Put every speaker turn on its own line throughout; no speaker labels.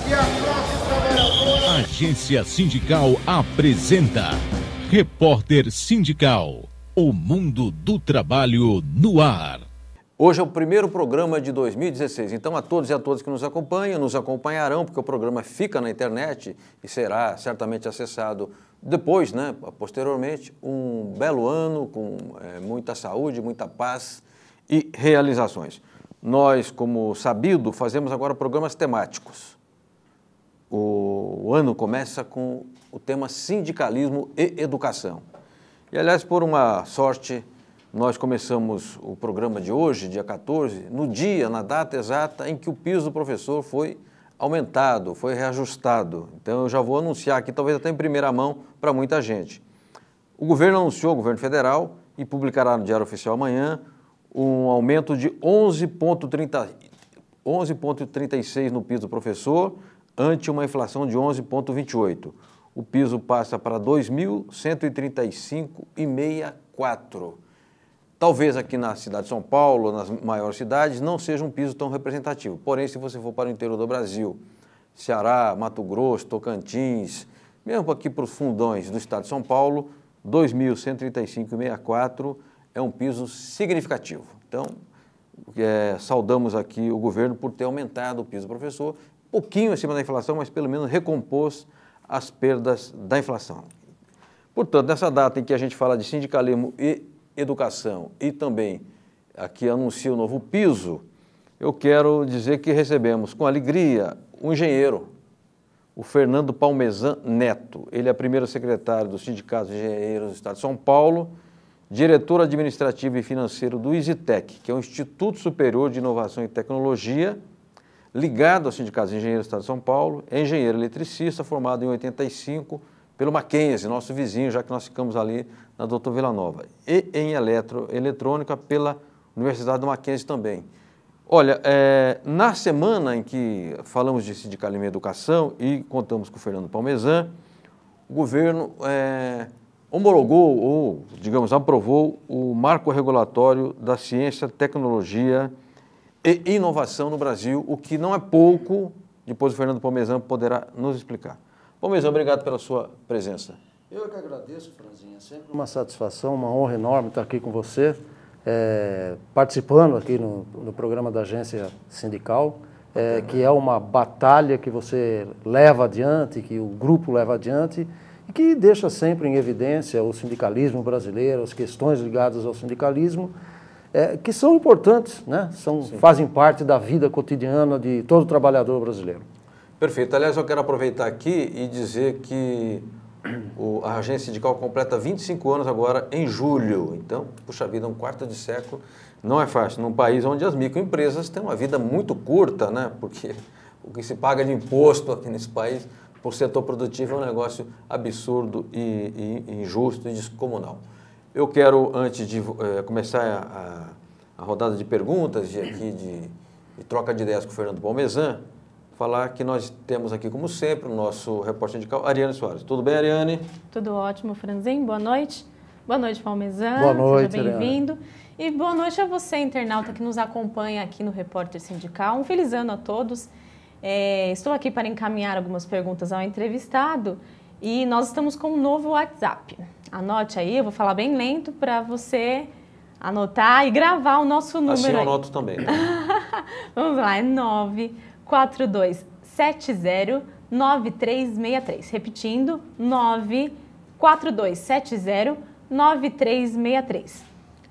e a classe trabalhadora.
Agência Sindical apresenta Repórter Sindical, o mundo do trabalho no ar.
Hoje é o primeiro programa de 2016, então a todos e a todas que nos acompanham, nos acompanharão, porque o programa fica na internet e será certamente acessado depois, posteriormente. Um belo ano com muita saúde, muita paz e realizações. Nós, como sabido, fazemos agora programas temáticos. O ano começa com o tema sindicalismo e educação. E, aliás, por uma sorte, nós começamos o programa de hoje, dia 14, na data exata em que o piso do professor foi aumentado, foi reajustado. Então, eu já vou anunciar aqui, talvez até em primeira mão, para muita gente. O governo anunciou, o governo federal, e publicará no Diário Oficial amanhã, um aumento de 11,36 no piso do professor, ante uma inflação de 11,28. O piso passa para R$ 2.135,64. Talvez aqui na cidade de São Paulo, nas maiores cidades, não seja um piso tão representativo. Porém, se você for para o interior do Brasil, Ceará, Mato Grosso, Tocantins, mesmo aqui para os fundões do estado de São Paulo, R$ 2.135,64 é um piso significativo. Então, saudamos aqui o governo por ter aumentado o piso do professor, um pouquinho acima da inflação, mas pelo menos recompôs as perdas da inflação. Portanto, nessa data em que a gente fala de sindicalismo e educação e também aqui anuncia o novo piso, eu quero dizer que recebemos com alegria o engenheiro, o Fernando Palmesan Neto. Ele é primeiro secretário do Sindicato de Engenheiros do Estado de São Paulo, diretor administrativo e financeiro do ISITEC, que é o Instituto Superior de Inovação e Tecnologia, ligado ao Sindicato de Engenheiros do Estado de São Paulo, é engenheiro eletricista, formado em 85 pelo Mackenzie, nosso vizinho, já que nós ficamos ali na Doutor Vila Nova, e em eletrônica pela Universidade do Mackenzie também. Olha, na semana em que falamos de sindicalismo e educação e contamos com o Fernando Palmesan, o governo homologou ou, digamos, aprovou o marco regulatório da ciência, tecnologia e inovação no Brasil, o que não é pouco. Depois o Fernando Palmesan poderá nos explicar. Palmesan, obrigado pela sua presença.
Eu que agradeço, Franzinha. Sempre uma satisfação, uma honra enorme estar aqui com você, participando aqui no programa da Agência Sindical, que é uma batalha que você leva adiante, que o grupo leva adiante, e que deixa sempre em evidência o sindicalismo brasileiro, as questões ligadas ao sindicalismo, que são importantes, né? Fazem parte da vida cotidiana de todo trabalhador brasileiro.
Perfeito. Aliás, eu quero aproveitar aqui e dizer que a Agência Sindical completa 25 anos agora em julho. Então, puxa vida, um quarto de século não é fácil. Num país onde as microempresas têm uma vida muito curta, né? Porque o que se paga de imposto aqui nesse país por setor produtivo é um negócio absurdo e injusto e descomunal. Eu quero, antes de começar a rodada de perguntas de troca de ideias com o Fernando Palmesan, falar que nós temos aqui, como sempre, o nosso repórter sindical, Ariane Soares. Tudo bem, Ariane?
Tudo ótimo, Franzinho. Boa noite. Boa noite, Palmesan.
Boa noite,
seja bem-vindo. E boa noite a você, internauta, que nos acompanha aqui no Repórter Sindical. Um feliz ano a todos. Estou aqui para encaminhar algumas perguntas ao entrevistado e nós estamos com um novo WhatsApp. Anote aí, eu vou falar bem lento para você anotar e gravar o nosso número.
Assim eu anoto também. Né?
Vamos lá, é 942709363. Repetindo, 942709363.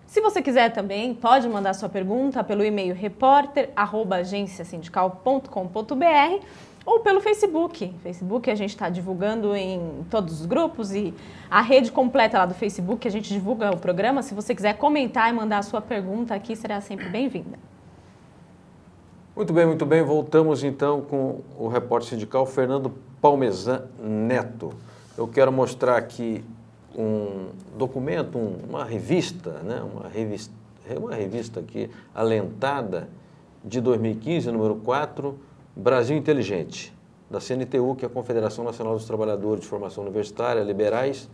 Se você quiser também, pode mandar sua pergunta pelo e-mail repórter@agenciasindical.com.br ou pelo Facebook. Facebook a gente está divulgando em todos os grupos e a rede completa lá do Facebook, a gente divulga o programa. Se você quiser comentar e mandar a sua pergunta aqui, será sempre bem-vinda.
Muito bem, muito bem. Voltamos então com o repórter sindical Fernando Palmesan Neto. Eu quero mostrar aqui um documento, uma revista, né? Uma revista aqui alentada de 2015, número 4, Brasil Inteligente, da CNTU, que é a Confederação Nacional dos Trabalhadores de Formação Universitária, Liberais,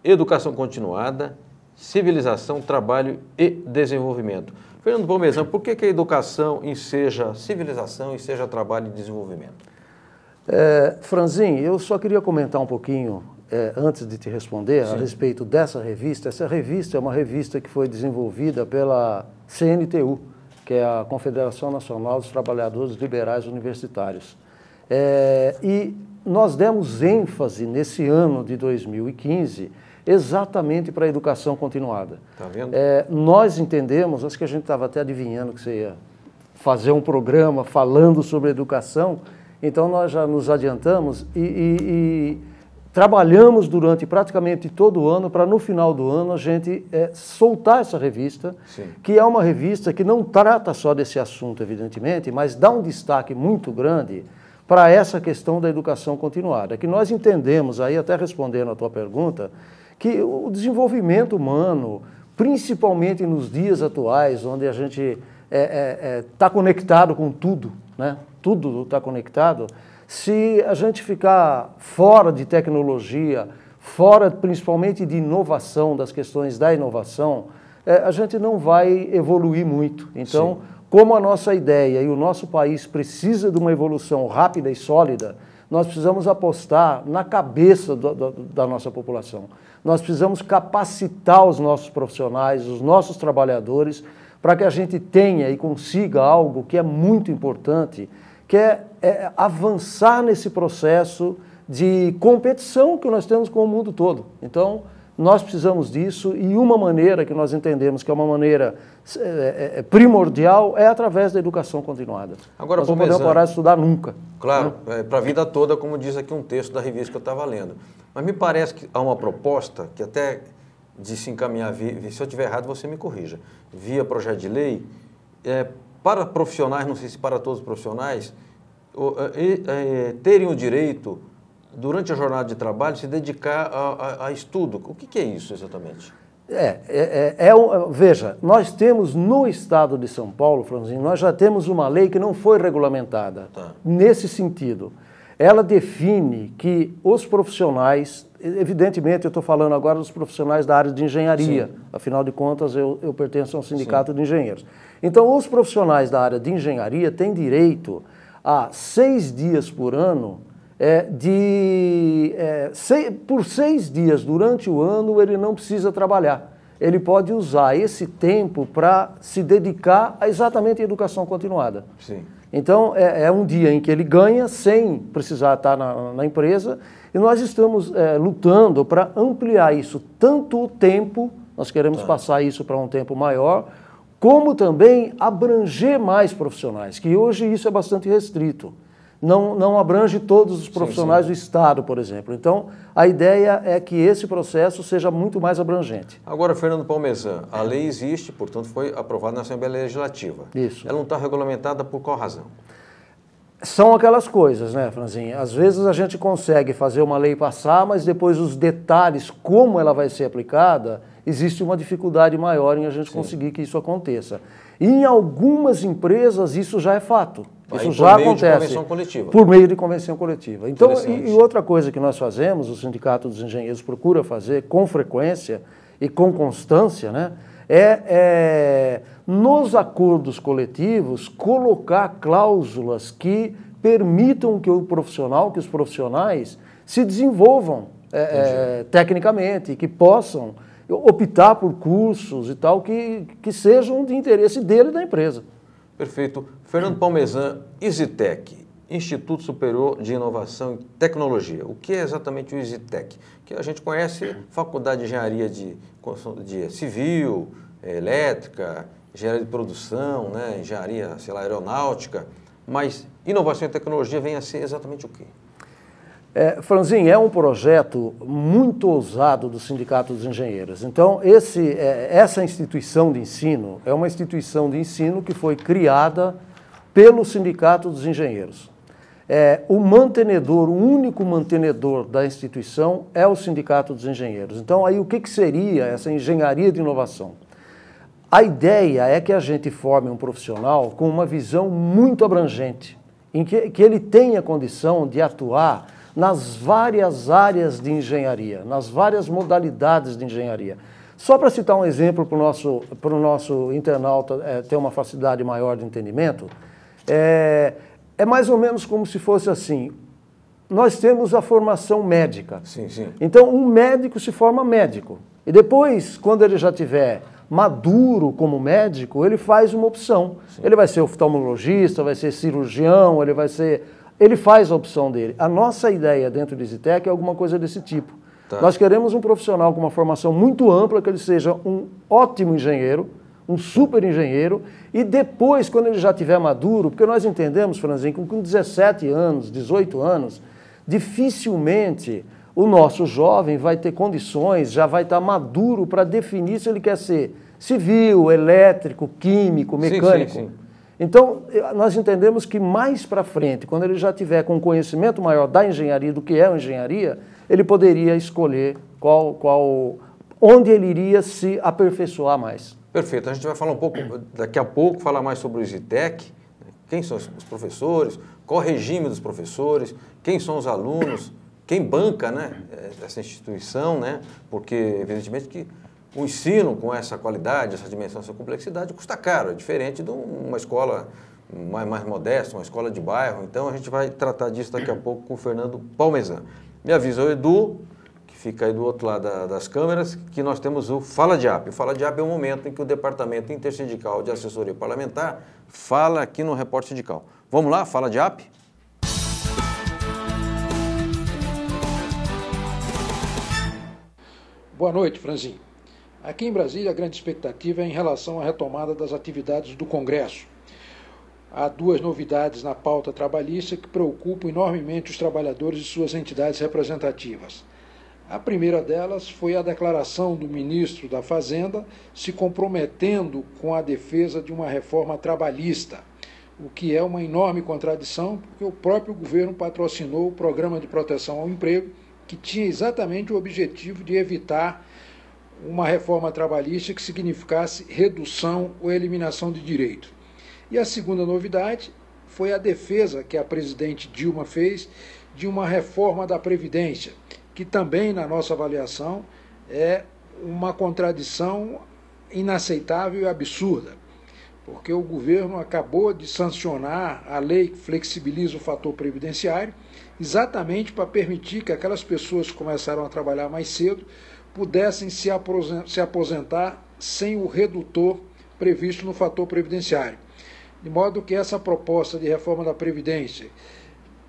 Educação Continuada, Civilização, Trabalho e Desenvolvimento. Fernando Palmesan, por que a educação enseja civilização, enseja trabalho e desenvolvimento?
Franzin, eu só queria comentar um pouquinho, antes de te responder, a respeito dessa revista. Essa revista é uma revista que foi desenvolvida pela CNTU, que é a Confederação Nacional dos Trabalhadores Liberais Universitários. E nós demos ênfase nesse ano de 2015 exatamente para a educação continuada.
Tá vendo?
Nós entendemos, acho que a gente estava até adivinhando que você ia fazer um programa falando sobre educação, então nós já nos adiantamos e trabalhamos durante praticamente todo o ano para no final do ano a gente soltar essa revista,
Sim.
que é uma revista que não trata só desse assunto, evidentemente, mas dá um destaque muito grande para essa questão da educação continuada, que nós entendemos, aí até respondendo a tua pergunta, que o desenvolvimento humano, principalmente nos dias atuais, onde a gente está conectado com tudo, né? Tudo está conectado, se a gente ficar fora de tecnologia, fora principalmente de inovação, das questões da inovação, a gente não vai evoluir muito. Então, sim, como a nossa ideia e o nosso país precisa de uma evolução rápida e sólida, nós precisamos apostar na cabeça da nossa população. Nós precisamos capacitar os nossos profissionais, os nossos trabalhadores, para que a gente tenha e consiga algo que é muito importante, que é avançar nesse processo de competição que nós temos com o mundo todo. Então, nós precisamos disso e uma maneira que nós entendemos que é uma maneira primordial é através da educação continuada.
Agora,
nós não podemos parar de estudar nunca.
Claro, para a vida toda, como diz aqui um texto da revista que eu estava lendo. Mas me parece que há uma proposta que até de se encaminhar, se eu estiver errado você me corrija, via projeto de lei, para profissionais, não sei se para todos os profissionais, terem o direito, durante a jornada de trabalho, se dedicar a estudo. O que é isso exatamente?
Veja, nós temos no estado de São Paulo, Franzinho, nós já temos uma lei que não foi regulamentada nesse sentido. Ela define que os profissionais, evidentemente eu estou falando agora dos profissionais da área de engenharia, sim, afinal de contas eu pertenço a um sindicato, sim, de engenheiros. Então os profissionais da área de engenharia têm direito a 6 dias por ano, por 6 dias durante o ano ele não precisa trabalhar. Ele pode usar esse tempo para se dedicar a exatamente a educação continuada.
Sim.
Então, é um dia em que ele ganha sem precisar estar na empresa e nós estamos lutando para ampliar isso, tanto o tempo, nós queremos passar isso para um tempo maior, como também abranger mais profissionais, que hoje isso é bastante restrito. Não abrange todos os profissionais, sim, sim, do Estado, por exemplo. Então, a ideia é que esse processo seja muito mais abrangente.
Agora, Fernando Palmesan, a lei existe, portanto, foi aprovada na Assembleia Legislativa.
Isso.
Ela não está regulamentada por qual razão?
São aquelas coisas, né, Franzinha? Às vezes a gente consegue fazer uma lei passar, mas depois os detalhes, como ela vai ser aplicada, existe uma dificuldade maior em a gente, sim, conseguir que isso aconteça. E em algumas empresas isso já é fato. Isso já acontece. Por meio de convenção coletiva. Por meio de convenção coletiva. Então, e outra coisa que nós fazemos, o Sindicato dos Engenheiros procura fazer com frequência e com constância, né, nos acordos coletivos, colocar cláusulas que permitam que os profissionais se desenvolvam tecnicamente, que possam optar por cursos e tal, que sejam de interesse dele e da empresa.
Perfeito. Fernando Palmesan, EasyTech, Instituto Superior de Inovação e Tecnologia. O que é exatamente o EasyTech? Que a gente conhece Faculdade de Engenharia de Civil, Elétrica, Engenharia de Produção, né, Engenharia, sei lá, Aeronáutica, mas Inovação e Tecnologia vem a ser exatamente o quê?
Franzinho, é um projeto muito ousado do Sindicato dos Engenheiros. Então, essa instituição de ensino é uma instituição de ensino que foi criada pelo Sindicato dos Engenheiros. O único mantenedor da instituição é o Sindicato dos Engenheiros. Então, aí o que seria essa engenharia de inovação? A ideia é que a gente forme um profissional com uma visão muito abrangente, em que ele tenha condição de atuar nas várias áreas de engenharia, nas várias modalidades de engenharia. Só para citar um exemplo para o nosso internauta ter uma facilidade maior de entendimento, é mais ou menos como se fosse assim, nós temos a formação médica.
Sim, sim.
Então, um médico se forma médico. E depois, quando ele já tiver maduro como médico, ele faz uma opção. Sim. Ele vai ser oftalmologista, vai ser cirurgião, ele faz a opção dele. A nossa ideia dentro do EasyTech é alguma coisa desse tipo. Tá. Nós queremos um profissional com uma formação muito ampla, que ele seja um ótimo engenheiro, um super engenheiro, e depois, quando ele já estiver maduro, porque nós entendemos, Franzinho, que com 17 anos, 18 anos, dificilmente o nosso jovem vai ter condições, já vai estar maduro para definir se ele quer ser civil, elétrico, químico, mecânico. Sim, sim, sim. Então, nós entendemos que mais para frente, quando ele já tiver com conhecimento maior da engenharia, do que é a engenharia, ele poderia escolher onde ele iria se aperfeiçoar mais.
Perfeito. A gente vai falar um pouco, daqui a pouco, falar mais sobre o EasyTech, quem são os professores, qual o regime dos professores, quem são os alunos, quem banca, né, essa instituição, né, porque, evidentemente, que o ensino com essa qualidade, essa dimensão, essa complexidade, custa caro, é diferente de uma escola mais modesta, uma escola de bairro. Então, a gente vai tratar disso daqui a pouco com o Fernando Palmesan. Me avisa o Edu, que fica aí do outro lado das câmeras, que nós temos o Fala Diap. O Fala Diap é o momento em que o Departamento Intersindical de Assessoria Parlamentar fala aqui no Repórter Sindical. Vamos lá, Fala Diap?
Boa noite, Franzinho. Aqui em Brasília, a grande expectativa é em relação à retomada das atividades do Congresso. Há duas novidades na pauta trabalhista que preocupam enormemente os trabalhadores e suas entidades representativas. A primeira delas foi a declaração do ministro da Fazenda se comprometendo com a defesa de uma reforma trabalhista, o que é uma enorme contradição, porque o próprio governo patrocinou o Programa de Proteção ao Emprego, que tinha exatamente o objetivo de evitar uma reforma trabalhista que significasse redução ou eliminação de direito. E a segunda novidade foi a defesa que a presidente Dilma fez de uma reforma da Previdência, que também, na nossa avaliação, é uma contradição inaceitável e absurda, porque o governo acabou de sancionar a lei que flexibiliza o fator previdenciário, exatamente para permitir que aquelas pessoas que começaram a trabalhar mais cedo pudessem se aposentar sem o redutor previsto no fator previdenciário. De modo que essa proposta de reforma da Previdência,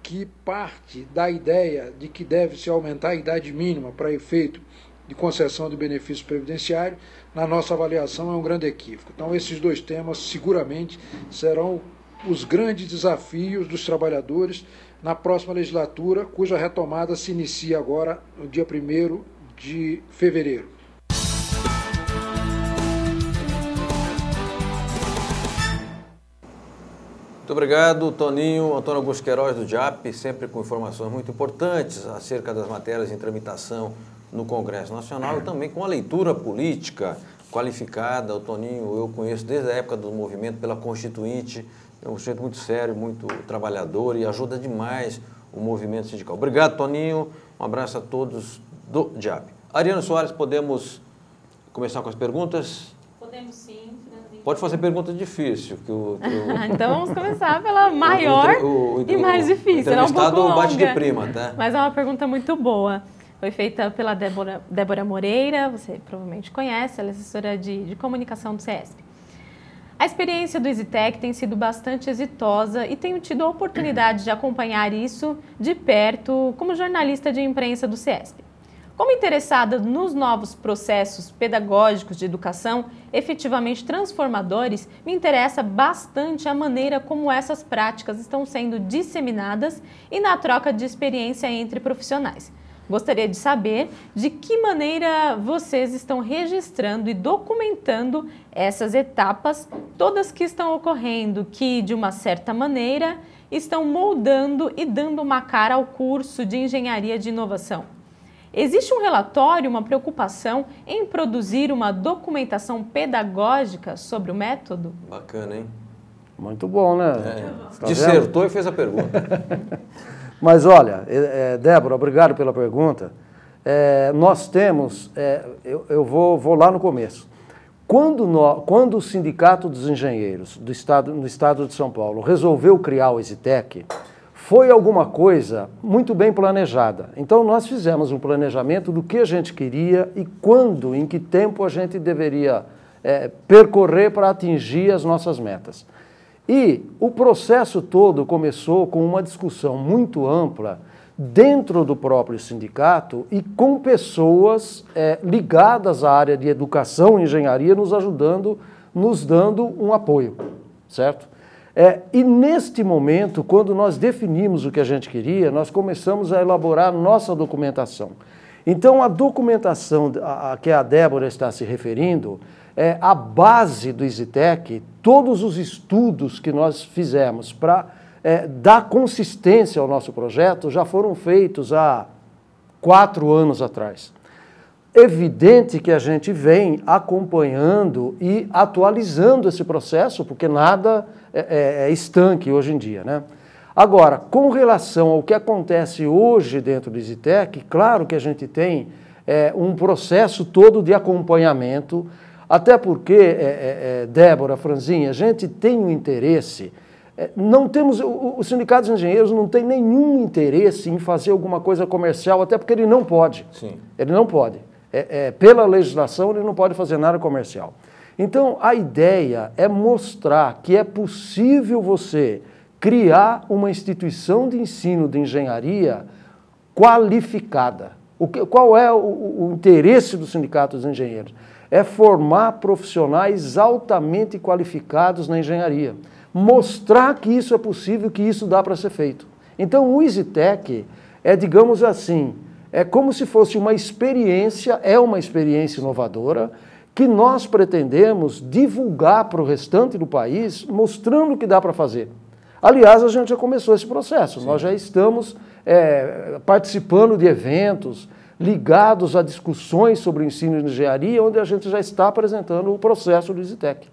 que parte da ideia de que deve-se aumentar a idade mínima para efeito de concessão de benefício previdenciário, na nossa avaliação é um grande equívoco. Então, esses dois temas seguramente serão os grandes desafios dos trabalhadores na próxima legislatura, cuja retomada se inicia agora no dia 1º de fevereiro.
Muito obrigado, Toninho. Antônio Augusto Queiroz, do DIAP, sempre com informações muito importantes acerca das matérias em tramitação no Congresso Nacional e também com a leitura política qualificada. O Toninho eu conheço desde a época do movimento pela Constituinte, é um sujeito muito sério, muito trabalhador e ajuda demais o movimento sindical. Obrigado, Toninho. Um abraço a todos do DIAP. Ariano Soares, podemos começar com as perguntas?
Podemos sim.
Pode fazer pergunta difícil.
Então vamos começar pela maior e mais difícil.
O entrevistado bate de prima, tá?
Mas é uma pergunta muito boa. Foi feita pela Débora Moreira, você provavelmente conhece, ela é assessora de comunicação do CESP. A experiência do EasyTech tem sido bastante exitosa e tenho tido a oportunidade de acompanhar isso de perto como jornalista de imprensa do CESP. Como interessada nos novos processos pedagógicos de educação efetivamente transformadores, me interessa bastante a maneira como essas práticas estão sendo disseminadas e na troca de experiência entre profissionais. Gostaria de saber de que maneira vocês estão registrando e documentando essas etapas, todas que estão ocorrendo, que de uma certa maneira estão moldando e dando uma cara ao curso de Engenharia de Inovação. Existe um relatório, uma preocupação em produzir uma documentação pedagógica sobre o método?
Bacana, hein?
Muito bom, né?
Tá dissertou vendo? E fez a pergunta.
Mas olha, Débora, obrigado pela pergunta. Nós temos, eu vou lá no começo. Quando o Sindicato dos Engenheiros no estado de São Paulo resolveu criar o EasyTech, foi alguma coisa muito bem planejada. Então nós fizemos um planejamento do que a gente queria e quando, em que tempo a gente deveria percorrer para atingir as nossas metas. E o processo todo começou com uma discussão muito ampla dentro do próprio sindicato e com pessoas ligadas à área de educação e engenharia nos ajudando, nos dando um apoio, certo? E neste momento, quando nós definimos o que a gente queria, nós começamos a elaborar nossa documentação. Então, a documentação a que a Débora está se referindo é a base do EasyTech, todos os estudos que nós fizemos para dar consistência ao nosso projeto já foram feitos há 4 anos atrás. Evidente que a gente vem acompanhando e atualizando esse processo, porque nada é estanque hoje em dia, né? Agora, com relação ao que acontece hoje dentro do EasyTech, claro que a gente tem um processo todo de acompanhamento, até porque, Débora, Franzinha, a gente tem um interesse, não temos, o Sindicato dos Engenheiros não tem nenhum interesse em fazer alguma coisa comercial, até porque ele não pode.
Sim.
Ele não pode. Pela legislação, ele não pode fazer nada comercial. Então, a ideia é mostrar que é possível você criar uma instituição de ensino de engenharia qualificada. Qual é o interesse do Sindicato dos Engenheiros? É formar profissionais altamente qualificados na engenharia. Mostrar que isso é possível, que isso dá para ser feito. Então, o EasyTech digamos assim, é como se fosse uma experiência inovadora, que nós pretendemos divulgar para o restante do país, mostrando que dá para fazer. Aliás, a gente já começou esse processo. Sim. Nós já estamos participando de eventos ligados a discussões sobre o ensino de engenharia, onde a gente já está apresentando o processo do EasyTech.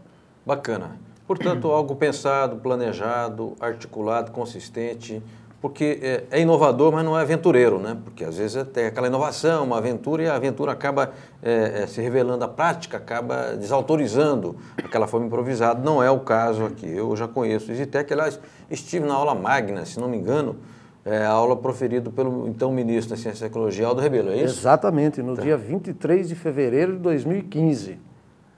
Bacana. Portanto, algo pensado, planejado, articulado, consistente, porque é inovador, mas não é aventureiro, né? Porque às vezes tem aquela inovação, uma aventura, e a aventura acaba se revelando, a prática acaba desautorizando aquela forma improvisada. Não é o caso aqui. Eu já conheço o EasyTech, aliás, estive na aula magna, se não me engano, a aula proferida pelo então ministro da Ciência e Tecnologia, Aldo Rebelo, é isso?
Exatamente, no dia 23 de fevereiro de 2015.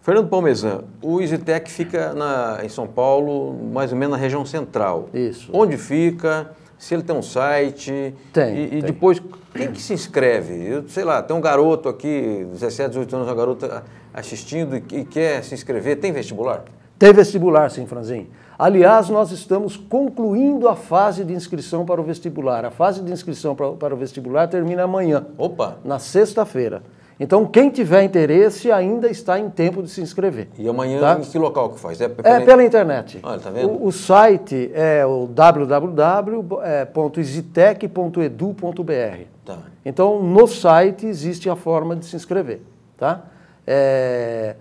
Fernando Palmesan, o EasyTech fica em São Paulo, mais ou menos na região central.
Isso.
Onde fica? Se ele tem um site?
Tem.
Depois, quem que se inscreve? Eu sei lá, tem um garoto aqui, 17, 18 anos, uma garota assistindo e quer se inscrever. Tem vestibular?
Tem vestibular, sim, Franzinho. Aliás, nós estamos concluindo a fase de inscrição para o vestibular. A fase de inscrição para o vestibular termina amanhã.
Opa!
Na sexta-feira. Então, quem tiver interesse ainda está em tempo de se inscrever.
E amanhã,
tá?
Em que local que faz?
Pela internet.
Olha, tá vendo?
O site é o www.exitec.edu.br.
Tá.
Então, no site existe a forma de se inscrever. Tá? É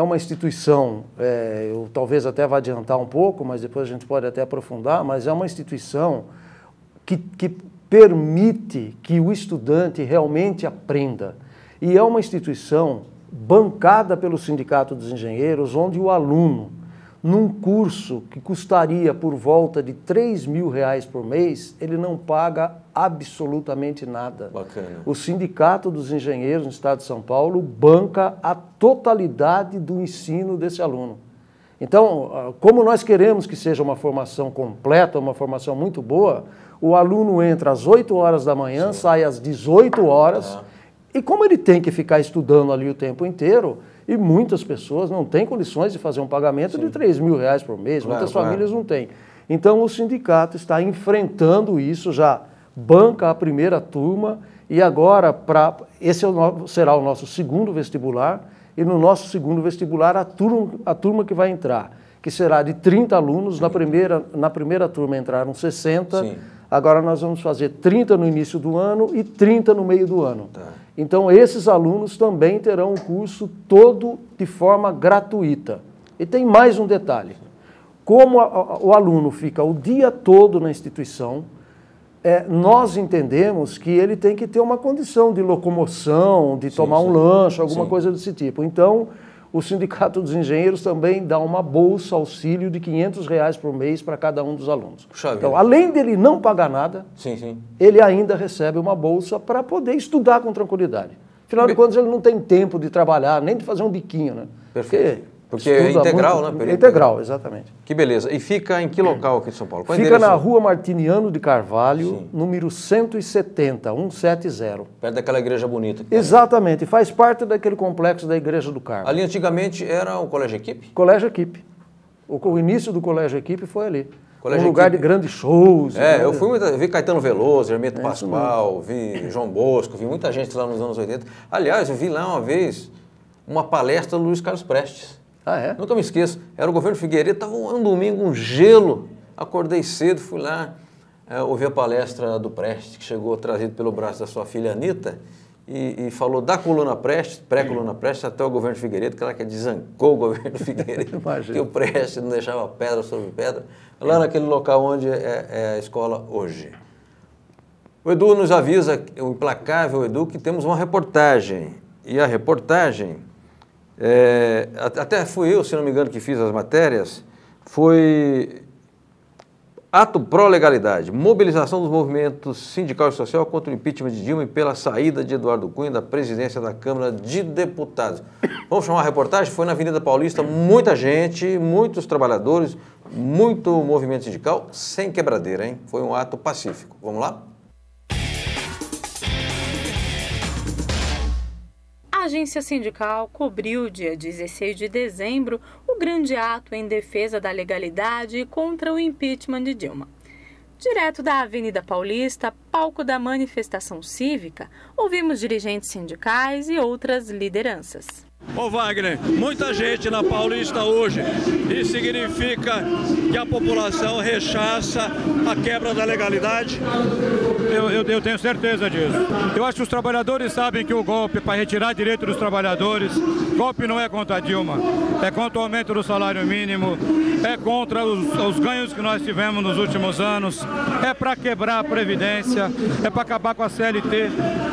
uma instituição, eu talvez até vá adiantar um pouco, mas depois a gente pode até aprofundar, mas é uma instituição que permite que o estudante realmente aprenda. E é uma instituição bancada pelo Sindicato dos Engenheiros, onde o aluno, num curso que custaria por volta de R$3.000 por mês, ele não paga absolutamente nada.
Bacana.
O Sindicato dos Engenheiros no Estado de São Paulo banca a totalidade do ensino desse aluno. Então, como nós queremos que seja uma formação completa, uma formação muito boa, o aluno entra às 8 horas da manhã, sim, sai às 18 horas, e como ele tem que ficar estudando ali o tempo inteiro, e muitas pessoas não têm condições de fazer um pagamento, sim, de R$3.000 por mês, claro, muitas famílias não têm. Então o sindicato está enfrentando isso, já banca a primeira turma, e agora, esse será o nosso segundo vestibular, e no nosso segundo vestibular a turma que vai entrar, que será de 30 alunos, na primeira turma entraram 60, sim, agora nós vamos fazer 30 no início do ano e 30 no meio do ano. Tá. Então esses alunos também terão o curso todo de forma gratuita. E tem mais um detalhe, como o aluno fica o dia todo na instituição, nós entendemos que ele tem que ter uma condição de locomoção, de tomar um lanche, alguma, sim, coisa desse tipo. Então, o Sindicato dos Engenheiros também dá uma bolsa auxílio de R$500 por mês para cada um dos alunos.
Puxa
Então,
vida.
além dele não pagar nada,
Sim.
ele ainda recebe uma bolsa para poder estudar com tranquilidade. Afinal de contas, ele não tem tempo de trabalhar, nem de fazer um biquinho, né?
Perfeito. Porque é
estuda
integral,
muito,
né?
É integral, exatamente.
Que beleza. E fica em que local aqui de São Paulo? Qual
Fica
endereço?
na Rua Martiniano de Carvalho,
Sim.
número 170, 170.
Perto daquela igreja bonita.
Exatamente, faz parte daquele complexo da Igreja do Carmo.
Ali antigamente era o Colégio Equipe?
Colégio Equipe. O início do Colégio Equipe foi ali.
Colégio
Um lugar
Equipe.
de grandes shows.
É, eu fui vi Caetano Veloso, Hermeto
É isso
Pascoal, vi João Bosco, vi muita gente lá nos anos 80. Aliás, eu vi lá uma vez uma palestra do Luiz Carlos Prestes.
Ah, é?
Nunca me esqueço. Era o governo Figueiredo, estava um domingo, um gelo. Acordei cedo, fui lá ouvir a palestra do Prestes, que chegou trazido pelo braço da sua filha Anitta, e falou da coluna Prestes, pré-coluna Prestes, até o governo Figueiredo, que ela que desancou o governo Figueiredo,
Imagina.
que o Prestes não deixava pedra sobre pedra, lá naquele local onde é a escola hoje. O Edu nos avisa, o implacável Edu, que temos uma reportagem. E a reportagem, até fui eu, se não me engano, que fiz as matérias, foi ato pró-legalidade, mobilização dos movimentos sindical e social contra o impeachment de Dilma e pela saída de Eduardo Cunha da presidência da Câmara de Deputados. Vamos chamar a reportagem? Foi na Avenida Paulista, muita gente, muitos trabalhadores, muito movimento sindical, sem quebradeira, hein? Foi um ato pacífico. Vamos lá?
A agência sindical cobriu, dia 16 de dezembro, o grande ato em defesa da legalidade e contra o impeachment de Dilma. Direto da Avenida Paulista, palco da manifestação cívica, ouvimos dirigentes sindicais e outras lideranças.
Ô Wagner, muita gente na Paulista hoje, isso significa que a população rechaça a quebra da legalidade?
Eu tenho certeza disso. Eu acho que os trabalhadores sabem que o golpe para retirar direito dos trabalhadores, golpe não é contra a Dilma, é contra o aumento do salário mínimo, é contra os ganhos que nós tivemos nos últimos anos, é para quebrar a Previdência, é para acabar com a CLT,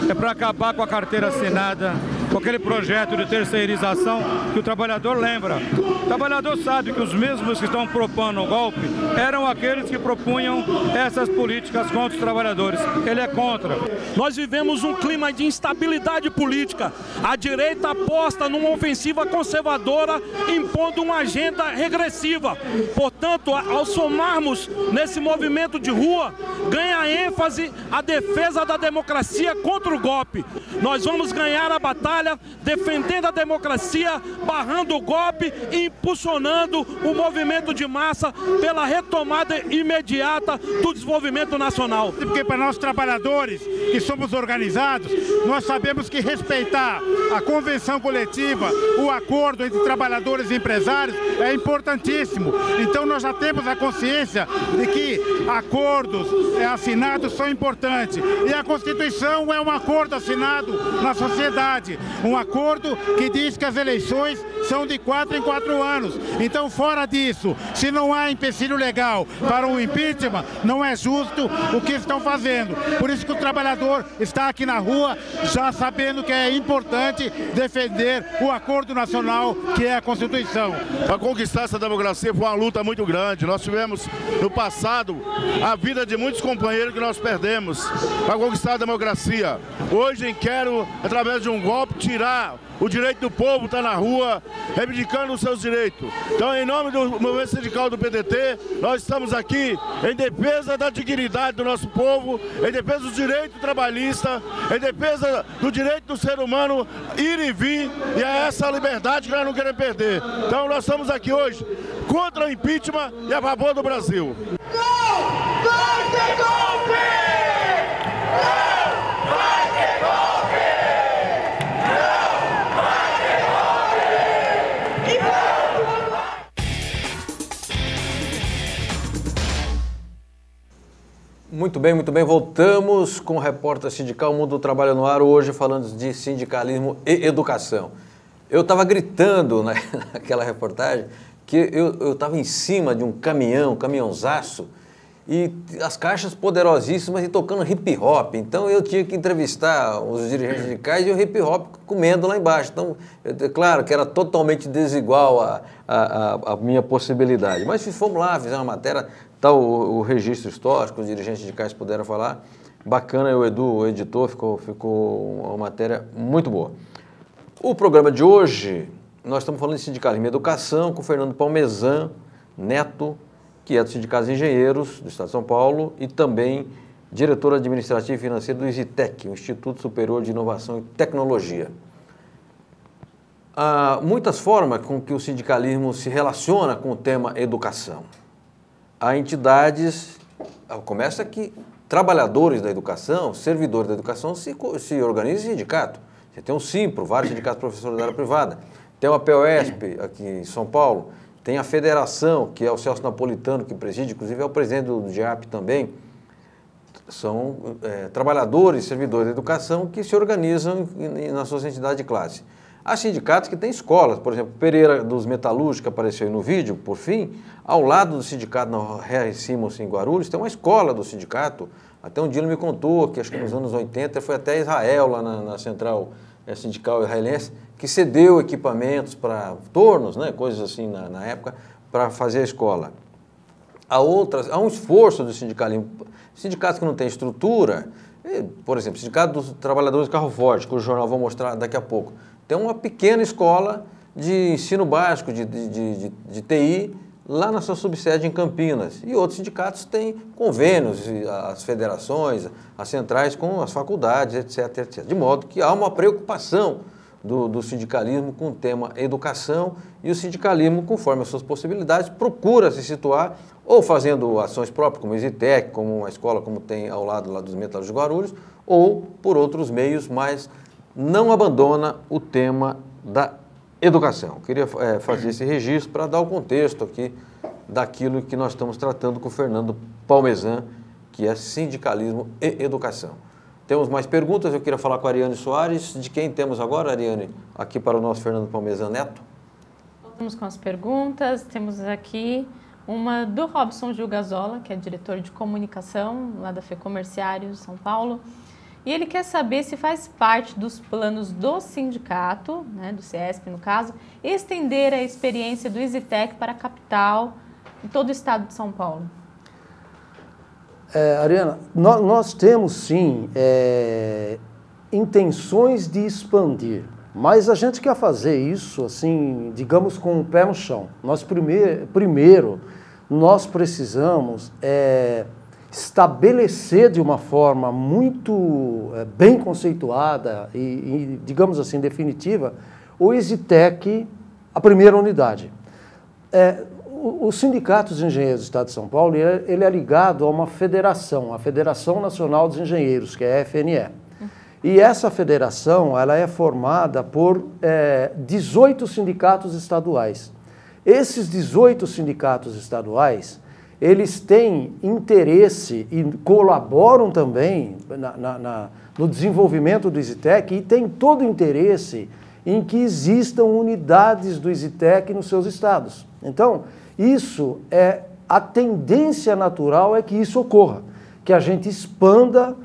é para acabar com a carteira assinada, com aquele projeto de terceirização que o trabalhador lembra. O trabalhador sabe que os mesmos que estão propondo o golpe eram aqueles que propunham essas políticas contra os trabalhadores. Ele é contra.
Nós vivemos um clima de instabilidade política. A direita aposta numa ofensiva conservadora, impondo uma agenda regressiva. Portanto, ao somarmos nesse movimento de rua, ganha ênfase a defesa da democracia contra o golpe. Nós vamos ganhar a batalha defendendo a democracia, barrando o golpe e impulsionando o movimento de massa pela retomada imediata do desenvolvimento nacional.
Porque para nós trabalhadores que somos organizados, nós sabemos que respeitar a convenção coletiva, o acordo entre trabalhadores e empresários é importantíssimo. Então nós já temos a consciência de que acordos assinados são importantes. E a Constituição é um acordo assinado na sociedade, um acordo que diz que as eleições são de 4 em 4 anos. Então, fora disso, se não há empecilho legal para o impeachment, não é justo o que estão fazendo. Por isso que o trabalhador está aqui na rua, já sabendo que é importante defender o acordo nacional, que é a Constituição.
Para conquistar essa democracia foi uma luta muito grande. Nós tivemos, no passado, a vida de muitos companheiros que nós perdemos para conquistar a democracia. Hoje quero, através de um golpe, tirar o direito do povo estar na rua, reivindicando os seus direitos. Então, em nome do movimento sindical do PDT, nós estamos aqui em defesa da dignidade do nosso povo, em defesa dos direitos trabalhistas, em defesa do direito do ser humano ir e vir, e é essa liberdade que nós não queremos perder. Então, nós estamos aqui hoje contra o impeachment e a favor do Brasil.
Não vai ter golpe! Não vai ter golpe! Não vai ter golpe! E não vai...
Muito bem, voltamos com o Repórter Sindical Mundo do Trabalho no Ar, hoje falando de sindicalismo e educação. Eu estava gritando naquela reportagem que eu estava em cima de um caminhãozaço, e as caixas poderosíssimas e tocando hip hop. Então eu tinha que entrevistar os dirigentes sindicais e o hip hop comendo lá embaixo. Então, claro que era totalmente desigual a minha possibilidade. Mas fomos lá, fizemos uma matéria, tal o registro histórico, os dirigentes sindicais puderam falar. Bacana, o Edu, o editor, ficou uma matéria muito boa. O programa de hoje, nós estamos falando de sindicalismo e educação com o Fernando Palmesan Neto, que é do Sindicato dos Engenheiros do Estado de São Paulo e também diretor administrativo e financeiro do ISITEC, o Instituto Superior de Inovação e Tecnologia. Há muitas formas com que o sindicalismo se relaciona com o tema educação. Há entidades, começa que trabalhadores da educação, servidores da educação se organizam em sindicato. Você tem o SIMPRO, vários sindicatos professores da área privada, tem o APOESP aqui em São Paulo, tem a federação, que é o Celso Napolitano que preside, inclusive é o presidente do DIAP também. São trabalhadores e servidores da educação que se organizam nas suas entidades de classe. Há sindicatos que têm escolas, por exemplo, Pereira dos Metalúrgicos, que apareceu aí no vídeo, por fim, ao lado do sindicato na R. Simons, em Guarulhos, tem uma escola do sindicato. Até um dia ele me contou que acho que nos anos 80 foi até Israel, lá na central sindical israelense, que cedeu equipamentos para tornos, né, coisas assim na época, para fazer a escola. Há um esforço do sindicalismo. Sindicatos que não têm estrutura, por exemplo, o Sindicato dos Trabalhadores de Carro Forte, que o jornal vai mostrar daqui a pouco, tem uma pequena escola de ensino básico, de TI, lá na sua subsede em Campinas. E outros sindicatos têm convênios, as federações, as centrais com as faculdades, etc, etc. De modo que há uma preocupação do sindicalismo com o tema educação, e o sindicalismo, conforme as suas possibilidades, procura se situar ou fazendo ações próprias, como o ISITEC, como uma escola como tem ao lado lá dos Metalúrgicos de Guarulhos, ou por outros meios, mas não abandona o tema da educação. Eu queria fazer esse registro para dar o contexto aqui daquilo que nós estamos tratando com o Fernando Palmesan, que é sindicalismo e educação. Temos mais perguntas, eu queria falar com a Ariane Soares. De quem temos agora, Ariane, aqui para o nosso Fernando Palmesan Neto?
Vamos com as perguntas. Temos aqui uma do Robson Gil Gazola, que é diretor de comunicação lá da FEComerciários, São Paulo. E ele quer saber se faz parte dos planos do sindicato, né, do CESP no caso, estender a experiência do ISITEC para a capital e todo o estado de São Paulo.
Ariana, nós temos sim intenções de expandir, mas a gente quer fazer isso, assim, digamos, com o pé no chão. Nós primeiro nós precisamos estabelecer de uma forma muito bem conceituada e, digamos assim, definitiva, o ISITEC, a primeira unidade. O Sindicato dos Engenheiros do Estado de São Paulo, ele é ligado a uma federação, a Federação Nacional dos Engenheiros, que é a FNE. E essa federação, ela é formada por 18 sindicatos estaduais. Esses 18 sindicatos estaduais, eles têm interesse e colaboram também no desenvolvimento do ISITEC e têm todo o interesse em que existam unidades do ISITEC nos seus estados. Então, isso a tendência natural é que isso ocorra, que a gente expanda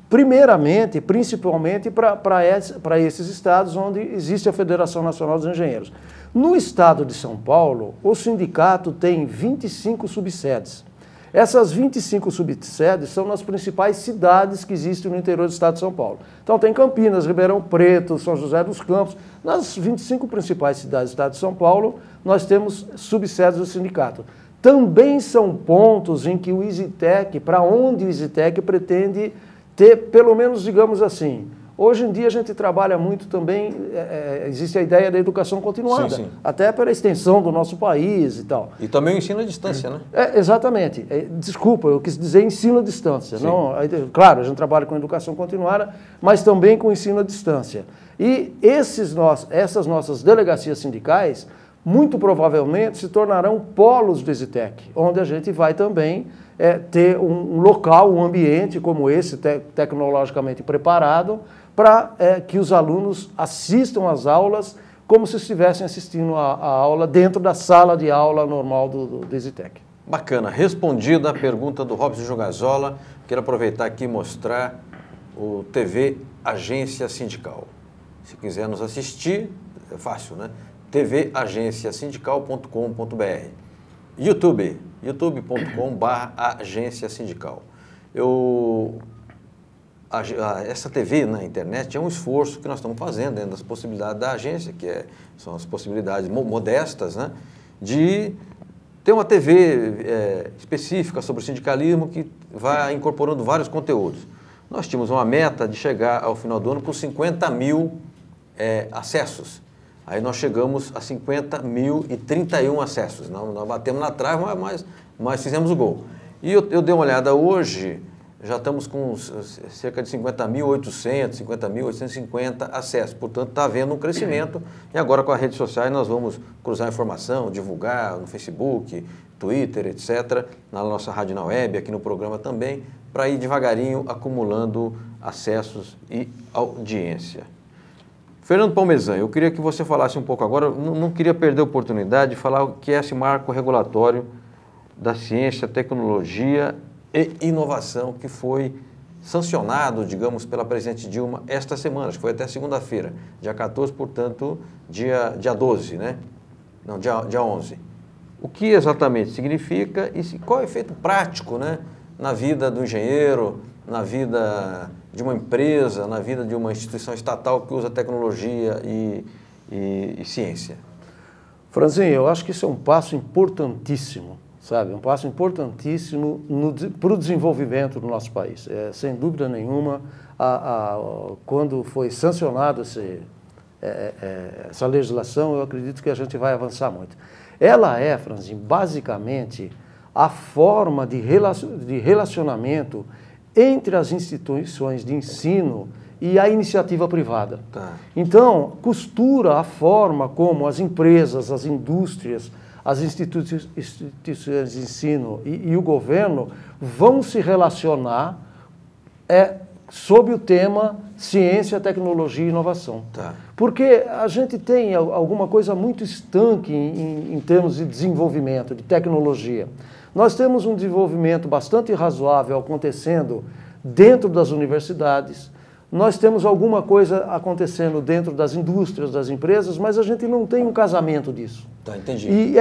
primeiramente, principalmente para esses estados onde existe a Federação Nacional dos Engenheiros. No estado de São Paulo, o sindicato tem 25 subsedes. Essas 25 subsedes são nas principais cidades que existem no interior do estado de São Paulo. Então tem Campinas, Ribeirão Preto, São José dos Campos. Nas 25 principais cidades do estado de São Paulo, nós temos subsedes do sindicato. Também são pontos em que o ISITEC, para onde o ISITEC pretende ter, pelo menos, digamos assim, hoje em dia a gente trabalha muito também, existe a ideia da educação continuada, sim, sim, até pela extensão do nosso país e tal.
E também o ensino à distância, né?
Exatamente. Desculpa, eu quis dizer ensino à distância. Não, claro, a gente trabalha com educação continuada, mas também com ensino à distância. E essas nossas delegacias sindicais, muito provavelmente, se tornarão polos do ISITEC, onde a gente vai também ter um local, um ambiente como esse, tecnologicamente preparado, para que os alunos assistam às aulas como se estivessem assistindo a aula dentro da sala de aula normal do ISITEC.
Bacana. Respondida a pergunta do Robson Jogazola, quero aproveitar aqui e mostrar o TV Agência Sindical. Se quiser nos assistir, é fácil, né? tvagenciasindical.com.br. YouTube, youtube.com/agência sindical. Essa TV na internet é um esforço que nós estamos fazendo dentro das possibilidades da agência, são as possibilidades modestas, né, de ter uma TV específica sobre o sindicalismo que vai incorporando vários conteúdos. Nós tínhamos uma meta de chegar ao final do ano com 50 mil acessos. Aí nós chegamos a 50.031 acessos. Nós batemos na trave, mas fizemos o gol. E eu dei uma olhada hoje, já estamos com cerca de 50.800, 50.850 acessos. Portanto, está havendo um crescimento. E agora com as redes sociais nós vamos cruzar informação, divulgar no Facebook, Twitter, etc. Na nossa rádio na web, aqui no programa também, para ir devagarinho acumulando acessos e audiência. Fernando Palmesan, eu queria que você falasse um pouco agora, não queria perder a oportunidade de falar o que é esse marco regulatório da ciência, tecnologia e inovação que foi sancionado, digamos, pela presidente Dilma esta semana, acho que foi até segunda-feira, dia 14, portanto, dia 12, né? Não, dia 11. O que exatamente significa e qual é o efeito prático, né, na vida do engenheiro, na vida de uma empresa, na vida de uma instituição estatal que usa tecnologia e ciência?
Franzinho, eu acho que isso é um passo importantíssimo, sabe? Um passo importantíssimo para o desenvolvimento do nosso país. Sem dúvida nenhuma, quando foi sancionada essa legislação, eu acredito que a gente vai avançar muito. Ela é, Franzinho, basicamente a forma de relacionamento entre as instituições de ensino e a iniciativa privada.
Tá.
Então, costura a forma como as empresas, as indústrias, as instituições de ensino e o governo vão se relacionar sob o tema ciência, tecnologia e inovação.
Tá.
Porque a gente tem alguma coisa muito estanque em termos de desenvolvimento, de tecnologia. Nós temos um desenvolvimento bastante razoável acontecendo dentro das universidades, nós temos alguma coisa acontecendo dentro das indústrias, das empresas, mas a gente não tem um casamento disso.
Tá, entendi.
E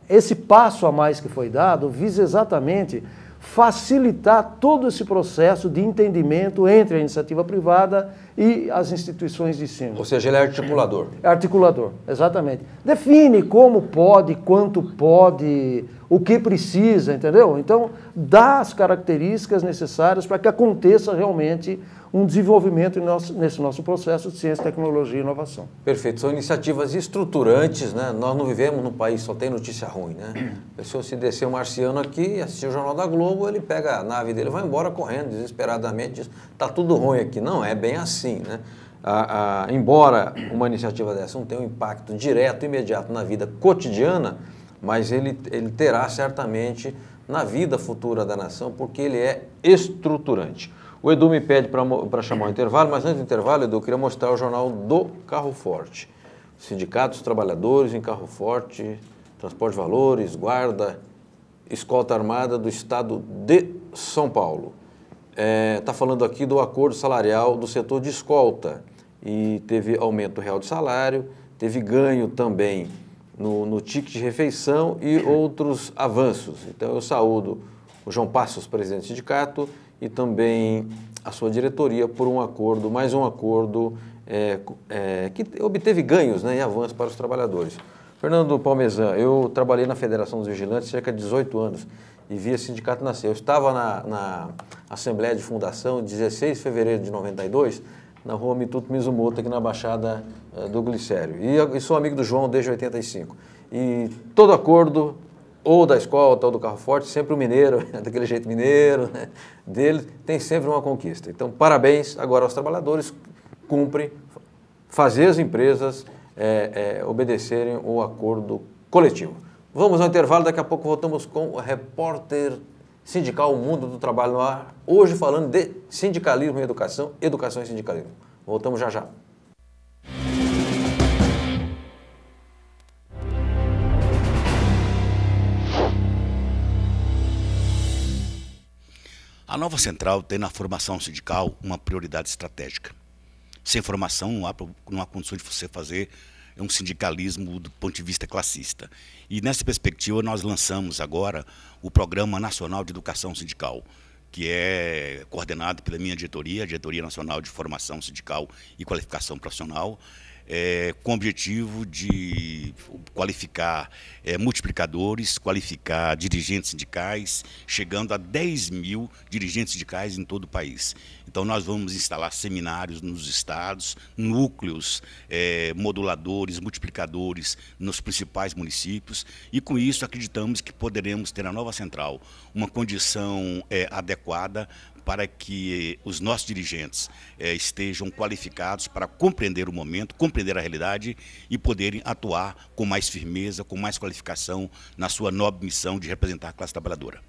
esse passo a mais que foi dado visa exatamente facilitar todo esse processo de entendimento entre a iniciativa privada e as instituições de ensino.
Ou seja, ele é articulador.
É articulador, exatamente. Define como pode, quanto pode, o que precisa, entendeu? Então, dá as características necessárias para que aconteça realmente um desenvolvimento nesse nosso processo de ciência, tecnologia e inovação.
Perfeito. São iniciativas estruturantes, né? Nós não vivemos num país só tem notícia ruim, né? A pessoa, se descer um marciano aqui, assistir o Jornal da Globo, ele pega a nave dele e vai embora correndo desesperadamente, diz, tá tudo ruim aqui. Não, é bem assim, né? Embora uma iniciativa dessa não tenha um impacto direto, imediato na vida cotidiana, mas ele terá certamente na vida futura da nação, porque ele é estruturante. O Edu me pede para chamar o intervalo, mas antes do intervalo, Edu, eu queria mostrar o jornal do Carro Forte. Sindicatos, trabalhadores em Carro Forte, Transporte de Valores, Guarda, Escolta Armada do Estado de São Paulo. Está falando aqui do acordo salarial do setor de escolta. E teve aumento real de salário, teve ganho também no ticket de refeição e outros avanços. Então eu saúdo o João Passos, presidente do sindicato, e também a sua diretoria por um acordo, mais um acordo que obteve ganhos, né, e avanços para os trabalhadores. Fernando Palmesan, eu trabalhei na Federação dos Vigilantes cerca de 18 anos e vi esse sindicato nascer. Eu estava na Assembleia de Fundação, 16 de fevereiro de 92, na rua Mituto Mizumoto, aqui na Baixada do Glicério. E sou amigo do João desde 85. E todo acordo, ou da escolta, ou do Carro Forte, sempre o mineiro, daquele jeito mineiro, né, dele, tem sempre uma conquista. Então, parabéns agora aos trabalhadores, cumprem fazer as empresas obedecerem o acordo coletivo. Vamos ao intervalo, daqui a pouco voltamos com o repórter sindical, o Mundo do Trabalho no Ar, hoje falando de sindicalismo e educação, educação e sindicalismo. Voltamos já já.
A nova central tem na formação sindical uma prioridade estratégica. Sem formação não há condição de você fazer um sindicalismo do ponto de vista classista. E nessa perspectiva nós lançamos agora o Programa Nacional de Educação Sindical, que é coordenado pela minha diretoria, a Diretoria Nacional de Formação Sindical e Qualificação Profissional, com o objetivo de qualificar multiplicadores, qualificar dirigentes sindicais, chegando a 10 mil dirigentes sindicais em todo o país. Então nós vamos instalar seminários nos estados, núcleos moduladores, multiplicadores nos principais municípios, e com isso acreditamos que poderemos ter na nova central uma condição adequada para que os nossos dirigentes estejam qualificados para compreender o momento, compreender a realidade e poderem atuar com mais firmeza, com mais qualificação na sua nobre missão de representar a classe trabalhadora.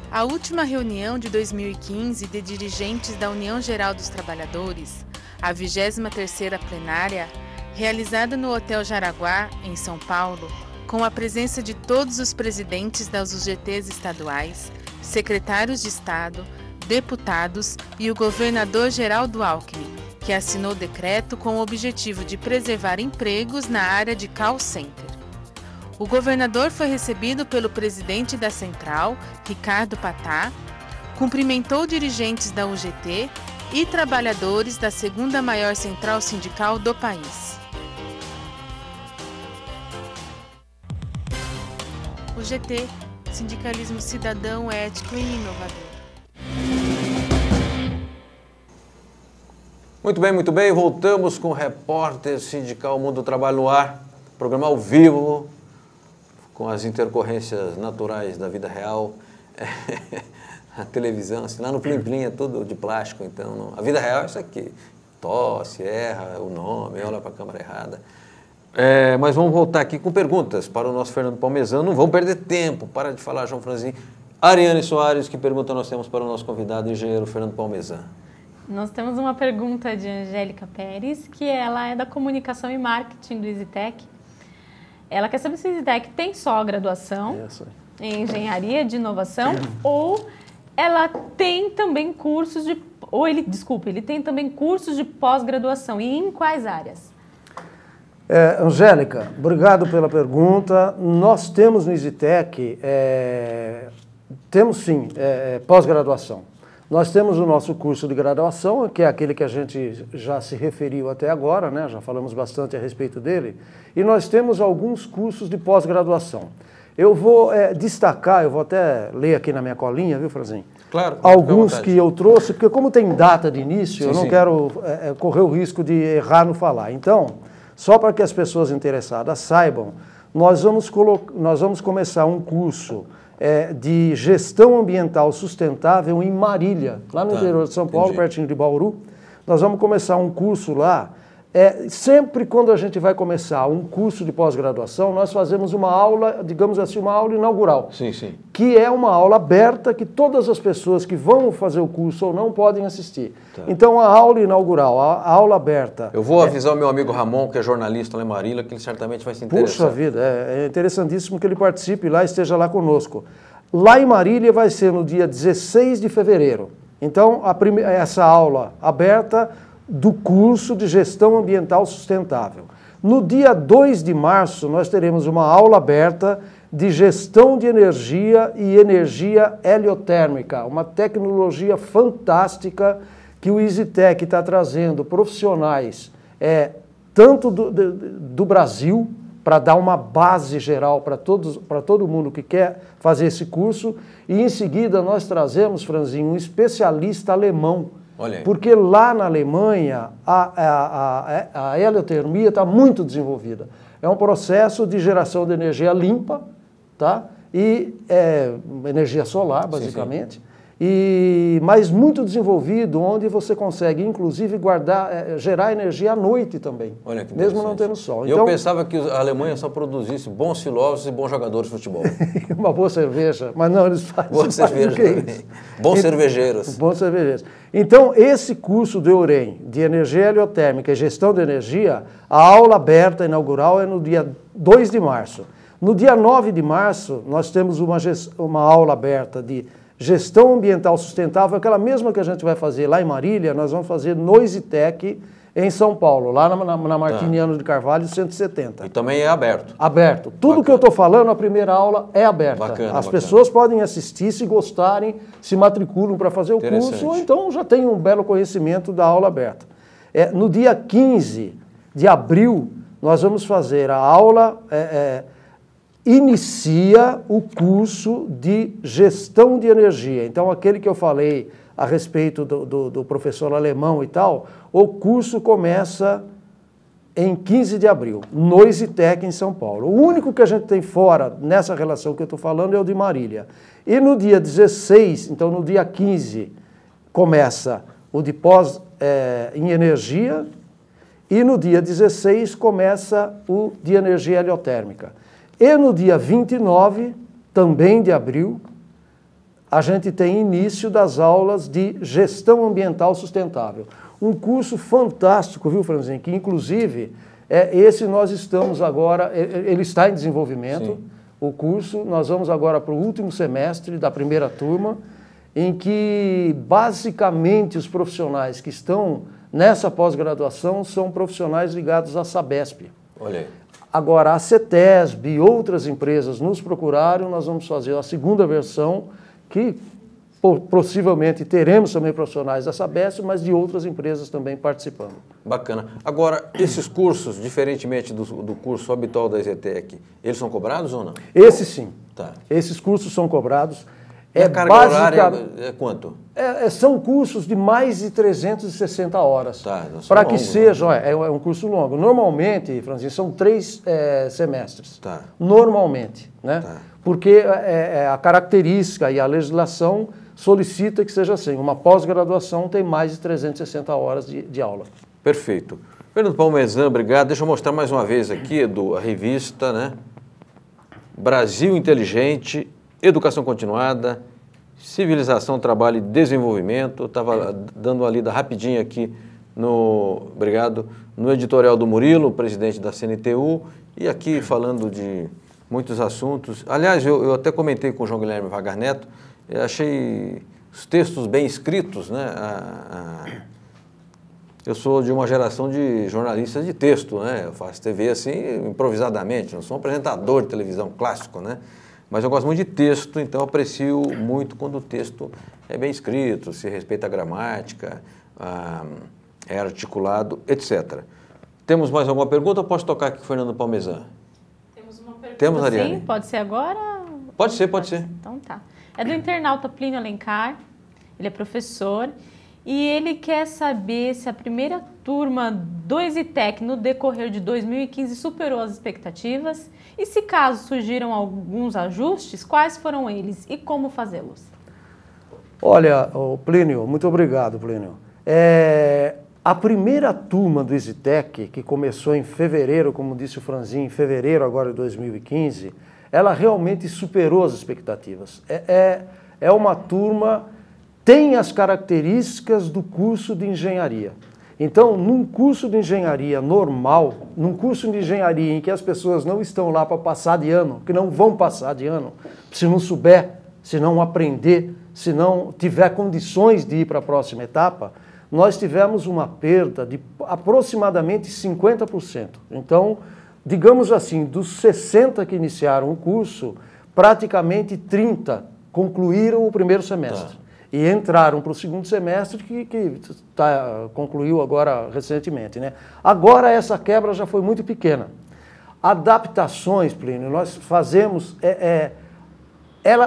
A última reunião de 2015 de dirigentes da União Geral dos Trabalhadores, a 23ª plenária, realizada no Hotel Jaraguá, em São Paulo, com a presença de todos os presidentes das UGTs estaduais, secretários de Estado, deputados e o governador Geraldo Alckmin, que assinou decreto com o objetivo de preservar empregos na área de call center. O governador foi recebido pelo presidente da central, Ricardo Patá, cumprimentou dirigentes da UGT e trabalhadores da segunda maior central sindical do país. UGT, sindicalismo cidadão, ético e inovador.
Muito bem, voltamos com o Repórter Sindical Mundo do Trabalho no ar, programa ao vivo, com as intercorrências naturais da vida real. A televisão, assim, lá no Plim Plim é tudo de plástico, então não. A vida real é isso aqui, tosse, erra o nome, olha para a câmera errada. Mas vamos voltar aqui com perguntas para o nosso Fernando Palmezan, não vamos perder tempo, para de falar, João Franzin. Ariane Soares, que pergunta nós temos para o nosso convidado, engenheiro Fernando Palmezan?
Nós temos uma pergunta de Angélica Pérez, que ela é da comunicação e marketing do EasyTech. Ela quer saber se o EasyTech tem só graduação em engenharia de inovação ou ela tem também cursos de... ele tem também cursos de pós-graduação. E em quais áreas?
Angélica, obrigado pela pergunta. Nós temos no EasyTech, temos sim, pós-graduação. Nós temos o nosso curso de graduação, que é aquele que a gente já se referiu até agora, né? Já falamos bastante a respeito dele, e nós temos alguns cursos de pós-graduação. Eu vou destacar, eu vou até ler aqui na minha colinha, viu, Franzin?
Claro.
Alguns que eu trouxe, porque como tem data de início, eu não quero correr o risco de errar no falar. Então, só para que as pessoas interessadas saibam, nós vamos começar um curso de gestão ambiental sustentável em Marília, lá no interior de São Paulo, pertinho de Bauru. Nós vamos começar um curso lá. Sempre quando a gente vai começar um curso de pós-graduação, nós fazemos uma aula, digamos assim, uma aula inaugural. Que é uma aula aberta que todas as pessoas que vão fazer o curso ou não podem assistir. Então, a aula inaugural, a aula aberta...
Eu vou avisar o meu amigo Ramon, que é jornalista lá em Marília, que ele certamente vai se interessar.
Puxa vida, é interessantíssimo que ele participe lá e esteja lá conosco. Lá em Marília vai ser no dia 16 de fevereiro. Então, essa aula aberta do curso de Gestão Ambiental Sustentável. No dia 2 de março, nós teremos uma aula aberta de Gestão de Energia e Energia Heliotérmica, uma tecnologia fantástica que o EasyTech está trazendo profissionais, tanto do Brasil, para dar uma base geral para todo mundo que quer fazer esse curso, e em seguida nós trazemos, Franzin, um especialista alemão, porque lá na Alemanha a heliotermia está muito desenvolvida. É um processo de geração de energia limpa, tá? E energia solar, basicamente. mas muito desenvolvido, onde você consegue, inclusive, gerar energia à noite também,
Olha que
mesmo não tendo sol.
Então, eu pensava que a Alemanha só produzisse bons filósofos e bons jogadores de futebol.
Uma boa cerveja, mas não, eles fazem
boa cerveja também. Bons cervejeiros.
Bons cervejeiros. Então, esse curso do EUREM, de Energia Heliotérmica e Gestão de Energia, a aula aberta inaugural é no dia 2 de março. No dia 9 de março, nós temos uma aula aberta de Gestão Ambiental Sustentável, aquela mesma que a gente vai fazer lá em Marília, nós vamos fazer no EasyTech em São Paulo, lá na Martiniano de Carvalho, 170.
E também é aberto.
Aberto. Tudo que eu estou falando, a primeira aula é aberta. As pessoas podem assistir, se gostarem, se matriculam para fazer o curso, ou então já tem um belo conhecimento da aula aberta. No dia 15 de abril, nós vamos fazer a aula... inicia o curso de gestão de energia. Então, aquele que eu falei a respeito do professor alemão e tal, o curso começa em 15 de abril, no EasyTech em São Paulo. O único que a gente tem fora nessa relação que eu estou falando é o de Marília. E no dia 16, então no dia 15, começa o de pós em energia, e no dia 16 começa o de energia heliotérmica. E no dia 29, também de abril, a gente tem início das aulas de Gestão Ambiental Sustentável. Um curso fantástico, viu, Franzinho? Que, inclusive, esse nós estamos agora, ele está em desenvolvimento, sim, o curso. Nós vamos agora para o último semestre da primeira turma, em que, basicamente, os profissionais que estão nessa pós-graduação são profissionais ligados à Sabesp.
Olha aí.
Agora, a CETESB e outras empresas nos procuraram, nós vamos fazer a segunda versão, que possivelmente teremos também profissionais da Sabesp, mas de outras empresas também participando.
Bacana. Agora, esses cursos, diferentemente do curso habitual da EasyTech, eles são cobrados ou não?
Esses sim.
Tá.
Esses cursos são cobrados.
E a carga horária é quanto?
São cursos de mais de 360 horas.
Tá,
para que seja, é um curso longo. Normalmente, Francisco, são 3 semestres.
Tá.
Normalmente, né?
Tá.
Porque a característica e a legislação solicita que seja assim. Uma pós-graduação tem mais de 360 horas de aula.
Perfeito. Fernando Palmesan, obrigado. Deixa eu mostrar mais uma vez aqui, Edu, a revista, né? Brasil Inteligente, Educação Continuada, Civilização, Trabalho e Desenvolvimento. Eu estava dando uma lida rapidinho aqui no editorial do Murilo, presidente da CNTU, e aqui falando de muitos assuntos. Aliás, eu até comentei com o João Guilherme Vagar Neto, eu achei os textos bem escritos, né? Eu sou de uma geração de jornalistas de texto, né? Eu faço TV assim, improvisadamente, não sou um apresentador de televisão clássico, né? Mas eu gosto muito de texto, então eu aprecio muito quando o texto é bem escrito, se respeita a gramática, é articulado, etc. Temos mais alguma pergunta ou posso tocar aqui com o Fernando Palmesan?
Temos uma pergunta.
Temos, Ariane?
Sim, pode ser agora?
Pode ser, pode ser.
Então tá. É do internauta Plínio Alencar, ele é professor, e ele quer saber se a primeira turma do EasyTech no decorrer de 2015 superou as expectativas e se caso surgiram alguns ajustes, quais foram eles e como fazê-los?
Olha, Plínio, muito obrigado, Plínio. A primeira turma do EasyTech, que começou em fevereiro, como disse o Franzinho, em fevereiro agora de 2015, ela realmente superou as expectativas. É uma turma, tem as características do curso de engenharia. Então, num curso de engenharia normal, num curso de engenharia em que as pessoas não estão lá para passar de ano, que não vão passar de ano, se não souber, se não aprender, se não tiver condições de ir para a próxima etapa, nós tivemos uma perda de aproximadamente 50%. Então, digamos assim, dos 60 que iniciaram o curso, praticamente 30 concluíram o primeiro semestre. E entraram para o segundo semestre, que concluiu agora recentemente, né? Agora essa quebra já foi muito pequena. Adaptações, Plínio, nós fazemos...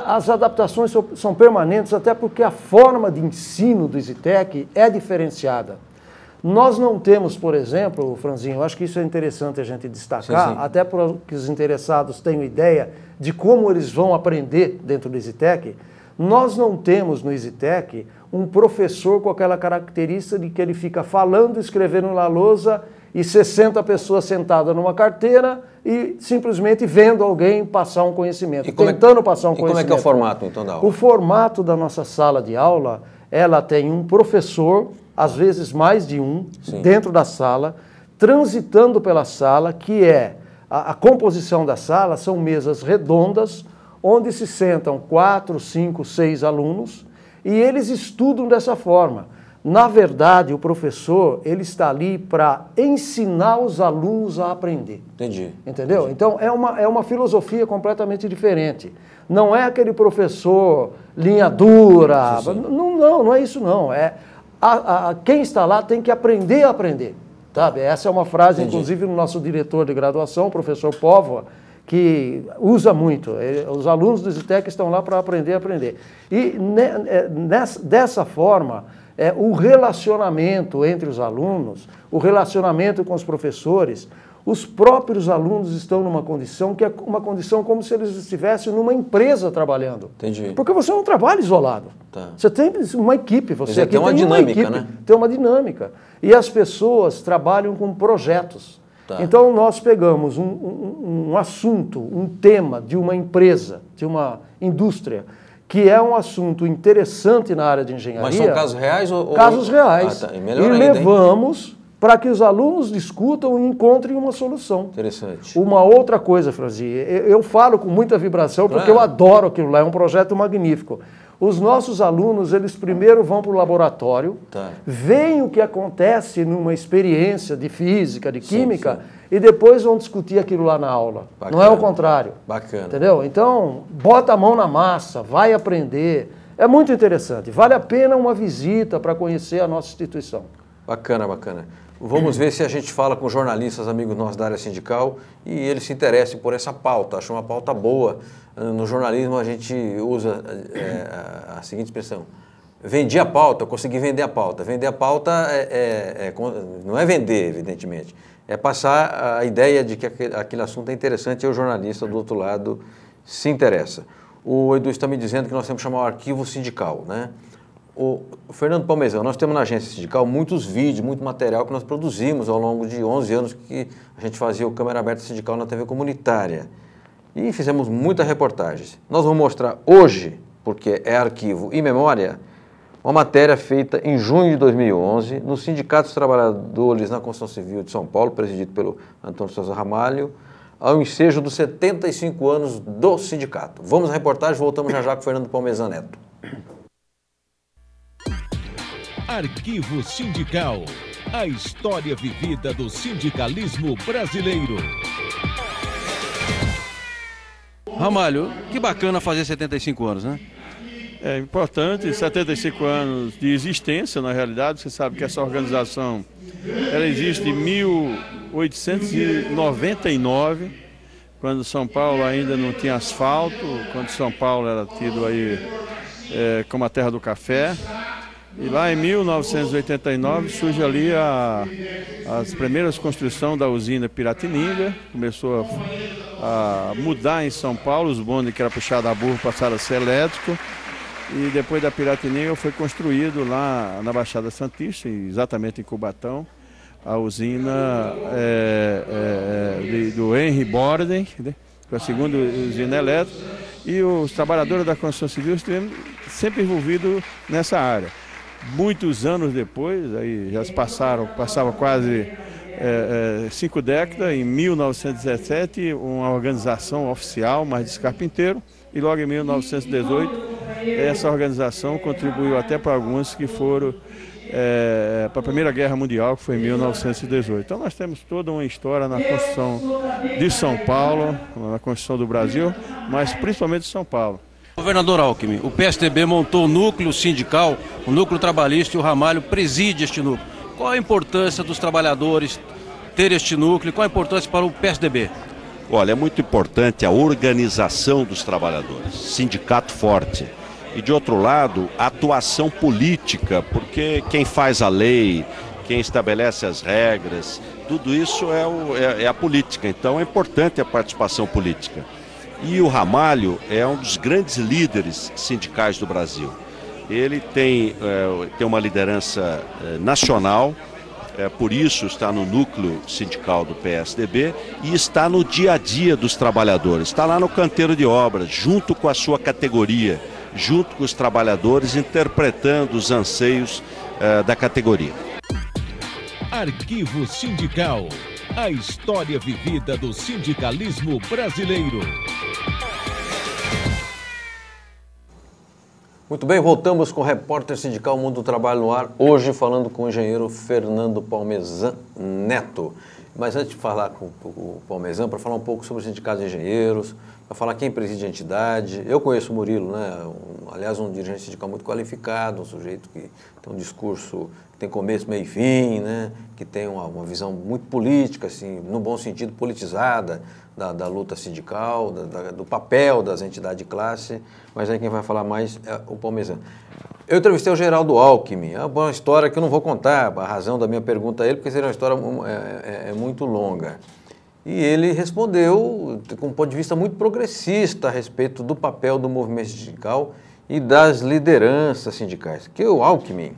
as adaptações são permanentes, até porque a forma de ensino do EasyTech é diferenciada. Nós não temos, por exemplo, Franzinho, eu acho que isso é interessante a gente destacar, sim, sim, até para que os interessados tenham ideia de como eles vão aprender dentro do EasyTech. Nós não temos no EasyTech um professor com aquela característica de que ele fica falando, escrevendo na lousa e 60 pessoas sentadas numa carteira e simplesmente vendo alguém passar um conhecimento, tentando passar um conhecimento.
E como é que é o formato, então, da aula?
O formato da nossa sala de aula, ela tem um professor, às vezes mais de um, dentro da sala, transitando pela sala, que é a composição da sala, são mesas redondas, onde se sentam 4, 5, 6 alunos, e eles estudam dessa forma. Na verdade, o professor, ele está ali para ensinar os alunos a aprender.
Entendi.
Entendeu? Então, é uma filosofia completamente diferente. Não é aquele professor linha dura. Não é isso não. Quem está lá tem que aprender a aprender. Sabe? Essa é uma frase, inclusive, do nosso diretor de graduação, o professor Póvoa, que usa muito. Os alunos do EasyTech estão lá para aprender a aprender. E dessa forma, o relacionamento entre os alunos, o relacionamento com os professores, os próprios alunos estão numa condição que é uma condição como se eles estivessem numa empresa trabalhando.
Entendi.
Porque você não trabalha isolado. Tá. Você tem uma equipe. Você aqui
tem uma dinâmica,
equipe,
né?
Tem uma dinâmica. E as pessoas trabalham com projetos. Tá. Então, nós pegamos um assunto, um tema de uma empresa, de uma indústria, que é um assunto interessante na área de engenharia.
Mas são casos reais?
Casos reais.
Tá.
E levamos para que os alunos discutam e encontrem uma solução.
Interessante.
Uma outra coisa, Franzi, eu falo com muita vibração porque eu adoro aquilo lá, é um projeto magnífico. Os nossos alunos, eles primeiro vão para o laboratório, veem o que acontece numa experiência de física, de química, e depois vão discutir aquilo lá na aula. Bacana. Não é o contrário.
Bacana.
Entendeu? Então, bota a mão na massa, vai aprender. É muito interessante. Vale a pena uma visita para conhecer a nossa instituição.
Bacana, bacana. Vamos ver se a gente fala com jornalistas, amigos nossos da área sindical, e eles se interessem por essa pauta. Acho uma pauta boa. No jornalismo a gente usa a seguinte expressão: vendi a pauta, eu consegui vender a pauta. Vender a pauta não é vender, evidentemente, é passar a ideia de que aquele assunto é interessante e o jornalista do outro lado se interessa. O Edu está me dizendo que nós temos que chamar o arquivo sindical, né? O Fernando Palmezão, nós temos na agência sindical muitos vídeos, muito material que nós produzimos ao longo de 11 anos que a gente fazia o Câmara Aberta Sindical na TV comunitária. E fizemos muitas reportagens. Nós vamos mostrar hoje, porque é arquivo e memória, uma matéria feita em junho de 2011 no Sindicato dos Trabalhadores na Construção Civil de São Paulo, presidido pelo Antônio Souza Ramalho, ao ensejo dos 75 anos do sindicato. Vamos à reportagem, voltamos já com o Fernando Palmezan Neto.
Arquivo Sindical, a história vivida do sindicalismo brasileiro.
Ramalho, que bacana fazer 75 anos, né?
É importante, 75 anos de existência, na realidade. Você sabe que essa organização ela existe em 1899, quando São Paulo ainda não tinha asfalto, quando São Paulo era tido aí como a terra do café. E lá em 1989 surge ali as primeiras construções da usina Piratininga, começou a mudar em São Paulo, os bondes que era puxado a burro passaram a ser elétrico, e depois da Piratininga foi construído lá na Baixada Santista, exatamente em Cubatão, a usina do Henry Borden, que é a segunda usina elétrica, e os trabalhadores da construção civil estão sempre envolvidos nessa área. Muitos anos depois, aí já passava quase 5 décadas, em 1917, uma organização oficial, mais de carpinteiro, e logo em 1918, essa organização contribuiu até para alguns que foram para a Primeira Guerra Mundial, que foi em 1918. Então nós temos toda uma história na construção de São Paulo, na construção do Brasil, mas principalmente de São Paulo.
Governador Alckmin, o PSDB montou o núcleo sindical, o núcleo trabalhista, e o Ramalho preside este núcleo. Qual a importância dos trabalhadores ter este núcleo? Qual a importância para o PSDB?
Olha, é muito importante a organização dos trabalhadores, sindicato forte. E de outro lado, a atuação política, porque quem faz a lei, quem estabelece as regras, tudo isso é a política. Então é importante a participação política. E o Ramalho é um dos grandes líderes sindicais do Brasil. Ele tem uma liderança nacional, por isso está no núcleo sindical do PSDB e está no dia a dia dos trabalhadores. Está lá no canteiro de obras, junto com a sua categoria, junto com os trabalhadores, interpretando os anseios da categoria.
Arquivo Sindical. A história vivida do sindicalismo brasileiro.
Muito bem, voltamos com o Repórter Sindical Mundo do Trabalho no ar, hoje falando com o engenheiro Fernando Palmesan Neto. Mas antes de falar com o Palmesan, para falar um pouco sobre o Sindicato de Engenheiros, para falar quem preside a entidade. Eu conheço o Murilo, né? Aliás, um dirigente sindical muito qualificado, um sujeito que tem um discurso que tem começo, meio e fim, né? Que tem uma visão muito política, assim, no bom sentido, politizada da luta sindical, do papel das entidades de classe. Mas aí quem vai falar mais é o Palmesan. Eu entrevistei o Geraldo Alckmin, é uma história que eu não vou contar, a razão da minha pergunta a ele, porque seria uma história muito longa. E ele respondeu com um ponto de vista muito progressista a respeito do papel do movimento sindical e das lideranças sindicais. Que o Alckmin,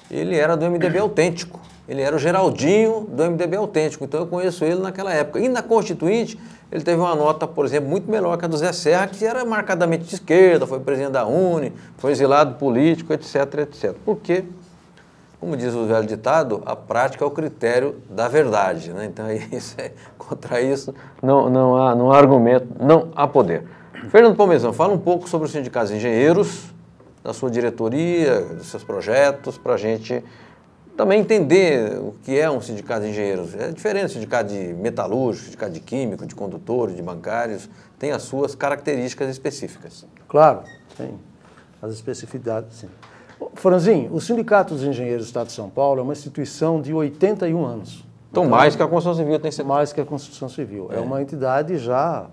ele era do MDB autêntico, ele era o Geraldinho do MDB autêntico, então eu conheço ele naquela época. E na Constituinte, ele teve uma nota, por exemplo, muito melhor que a do Zé Serra, que era marcadamente de esquerda, foi presidente da UNE, foi exilado político, etc, etc. Porque, como diz o velho ditado, a prática é o critério da verdade, né? Então, contra isso não há argumento, não há poder. Fernando Palmesan, fala um pouco sobre os sindicatos de engenheiros, da sua diretoria, dos seus projetos, para a gente também entender o que é um sindicato de engenheiros. É diferente do sindicato de metalúrgicos, sindicato de químicos, de condutores, de bancários, tem as suas características específicas.
Claro, tem as especificidades, sim. Franzinho, o Sindicato dos Engenheiros do Estado de São Paulo é uma instituição de 81 anos.
Então, mais que a Constituição Civil tem que ser...
Mais que a Constituição Civil. É uma entidade já,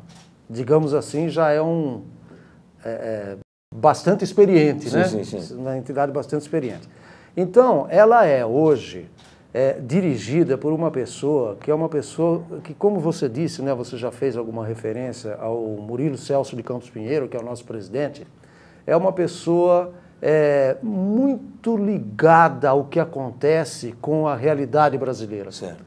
digamos assim, já é bastante experiente,
sim,
né?
Sim.
Uma entidade bastante experiente. Então, ela é hoje dirigida por uma pessoa que, como você disse, né, você já fez alguma referência ao Murilo Celso de Campos Pinheiro, que é o nosso presidente, é uma pessoa muito ligada ao que acontece com a realidade brasileira.
Certo.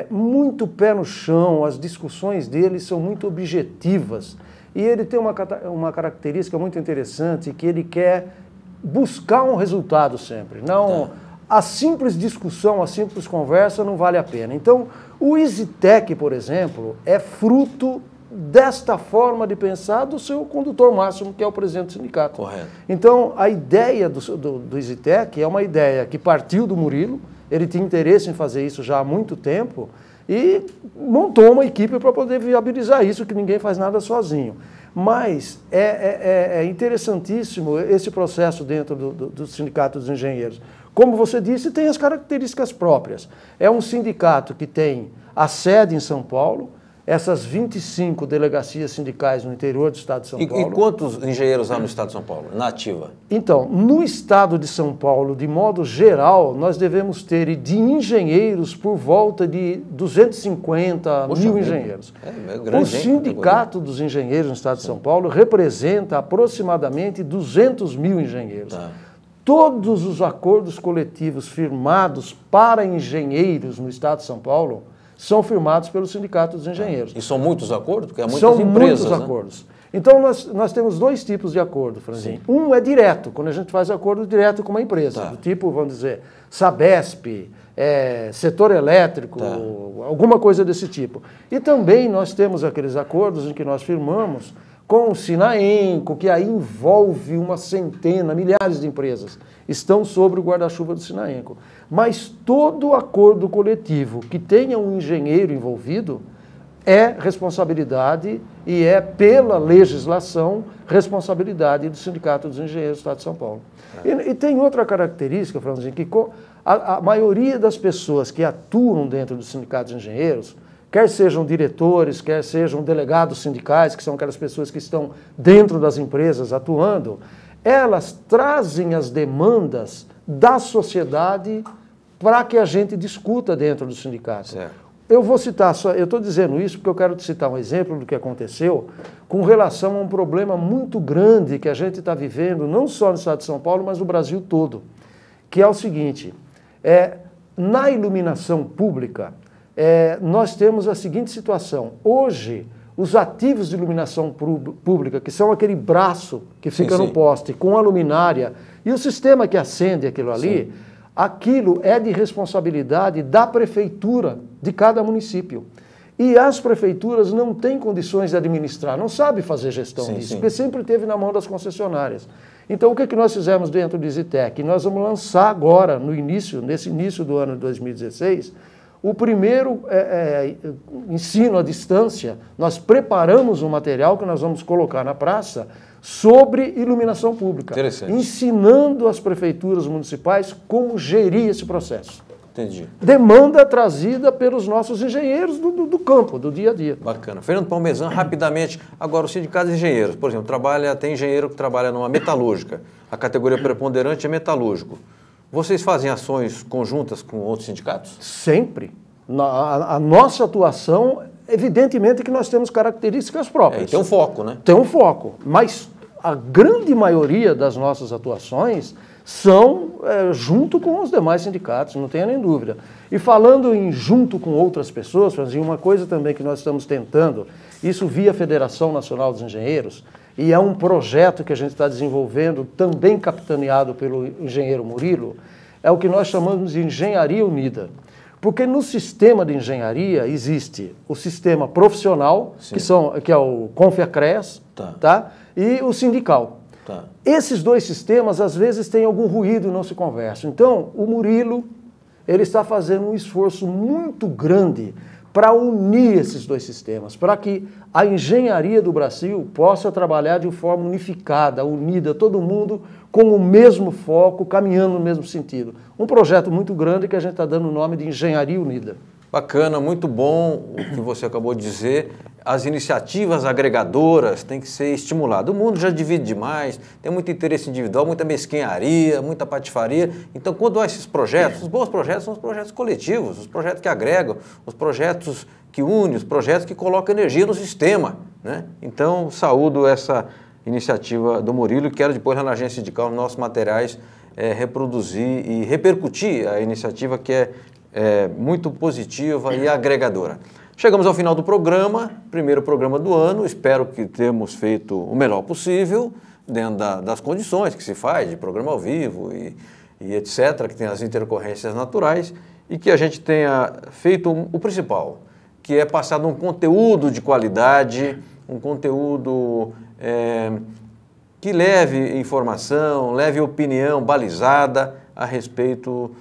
Muito pé no chão, as discussões dele são muito objetivas. E ele tem uma característica muito interessante, que ele quer buscar um resultado sempre. Não, a simples discussão, a simples conversa não vale a pena. Então, o EasyTech, por exemplo, é fruto desta forma de pensar do seu condutor máximo, que é o presidente do sindicato.
Correto.
Então, a ideia do EasyTech é uma ideia que partiu do Murilo, ele tinha interesse em fazer isso já há muito tempo e montou uma equipe para poder viabilizar isso, que ninguém faz nada sozinho. Mas é interessantíssimo esse processo dentro do Sindicato dos Engenheiros. Como você disse, tem as características próprias. É um sindicato que tem a sede em São Paulo, essas 25 delegacias sindicais no interior do estado de São Paulo.
E quantos engenheiros há no estado de São Paulo, na ativa?
Então, no estado de São Paulo, de modo geral, nós devemos ter de engenheiros por volta de 250 mil engenheiros. O Sindicato dos Engenheiros no estado de São Paulo representa aproximadamente 200 mil engenheiros. Todos os acordos coletivos firmados para engenheiros no estado de São Paulo são firmados pelo Sindicato dos Engenheiros.
E são muitos acordos? Porque há muitas
são
empresas,
muitos acordos. Então, nós temos dois tipos de acordo, Franzinho. Um é direto, quando a gente faz acordo direto com uma empresa, do tipo, vamos dizer, Sabesp, setor elétrico, alguma coisa desse tipo. E também nós temos aqueles acordos em que nós firmamos com o Sinaenco, que aí envolve uma centena, milhares de empresas, estão sobre o guarda-chuva do Sinaenco. Mas todo acordo coletivo que tenha um engenheiro envolvido é responsabilidade e é, pela legislação, responsabilidade do Sindicato dos Engenheiros do Estado de São Paulo. E tem outra característica, Franzinho, que a maioria das pessoas que atuam dentro do Sindicato dos Engenheiros, quer sejam diretores, quer sejam delegados sindicais, que são aquelas pessoas que estão dentro das empresas atuando, elas trazem as demandas da sociedade para que a gente discuta dentro do sindicato. eu vou citar só, eu estou dizendo isso porque eu quero te citar um exemplo do que aconteceu com relação a um problema muito grande que a gente está vivendo, não só no estado de São Paulo, mas no Brasil todo, que é o seguinte, na iluminação pública, nós temos a seguinte situação. Hoje, os ativos de iluminação pública, que são aquele braço que fica no poste com a luminária e o sistema que acende aquilo ali, aquilo é de responsabilidade da prefeitura de cada município. E as prefeituras não têm condições de administrar, não sabem fazer gestão disso, porque sempre teve na mão das concessionárias. Então, o que nós fizemos dentro do EasyTech? Nós vamos lançar agora, nesse início do ano de 2016, o primeiro ensino à distância. Nós preparamos um material que nós vamos colocar na praça sobre iluminação pública, ensinando as prefeituras municipais como gerir esse processo.
Entendi.
Demanda trazida pelos nossos engenheiros do campo, do dia a dia.
Bacana. Fernando Parmesan, rapidamente, agora o sindicato de engenheiros, por exemplo, tem engenheiro que trabalha numa metalúrgica, a categoria preponderante é metalúrgico. Vocês fazem ações conjuntas com outros sindicatos?
Sempre. A nossa atuação, evidentemente que nós temos características próprias.
Tem um foco, né?
Tem um foco, mas a grande maioria das nossas atuações são junto com os demais sindicatos, não tenha nem dúvida. E falando em junto com outras pessoas, Franzinho, uma coisa também que nós estamos tentando, isso via Federação Nacional dos Engenheiros, e é um projeto que a gente está desenvolvendo, também capitaneado pelo engenheiro Murilo, é o que nós chamamos de engenharia unida. Porque no sistema de engenharia existe o sistema profissional, que é o Confiacres, e o sindical. Esses dois sistemas, às vezes, têm algum ruído e não se conversam. Então, o Murilo, ele está fazendo um esforço muito grande para unir esses dois sistemas, para que a engenharia do Brasil possa trabalhar de forma unificada, unida, todo mundo com o mesmo foco, caminhando no mesmo sentido. Um projeto muito grande que a gente está dando o nome de Engenharia Unida.
Bacana, muito bom o que você acabou de dizer. As iniciativas agregadoras têm que ser estimuladas. O mundo já divide demais, tem muito interesse individual, muita mesquinharia, muita patifaria. Então, quando há esses projetos, os bons projetos são os projetos coletivos, os projetos que agregam, os projetos que unem, os projetos que colocam energia no sistema, né? Então, saúdo essa iniciativa do Murilo e quero depois na agência sindical, nos nossos materiais, reproduzir e repercutir a iniciativa que é muito positiva e agregadora. Chegamos ao final do programa, primeiro programa do ano, espero que tenhamos feito o melhor possível, dentro das condições que se faz, de programa ao vivo e etc., que tem as intercorrências naturais, e que a gente tenha feito o principal, que é passado um conteúdo de qualidade, um conteúdo que leve informação, leve opinião balizada a respeito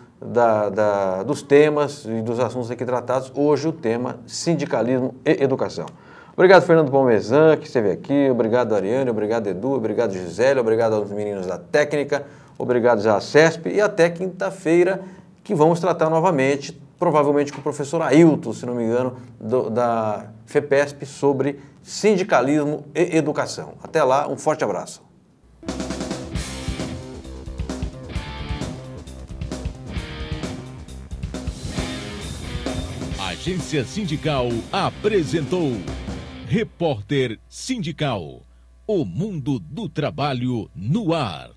dos temas e dos assuntos aqui tratados. Hoje o tema sindicalismo e educação. Obrigado, Fernando Parmesan, que esteve aqui. Obrigado, Ariane. Obrigado, Edu. Obrigado, Gisele. Obrigado aos meninos da técnica. Obrigado à CESP. E até quinta-feira, que vamos tratar novamente, provavelmente com o professor Ailton, se não me engano, da FEPESP, sobre sindicalismo e educação. Até lá, um forte abraço.
Agência Sindical apresentou Repórter Sindical, o mundo do trabalho no ar.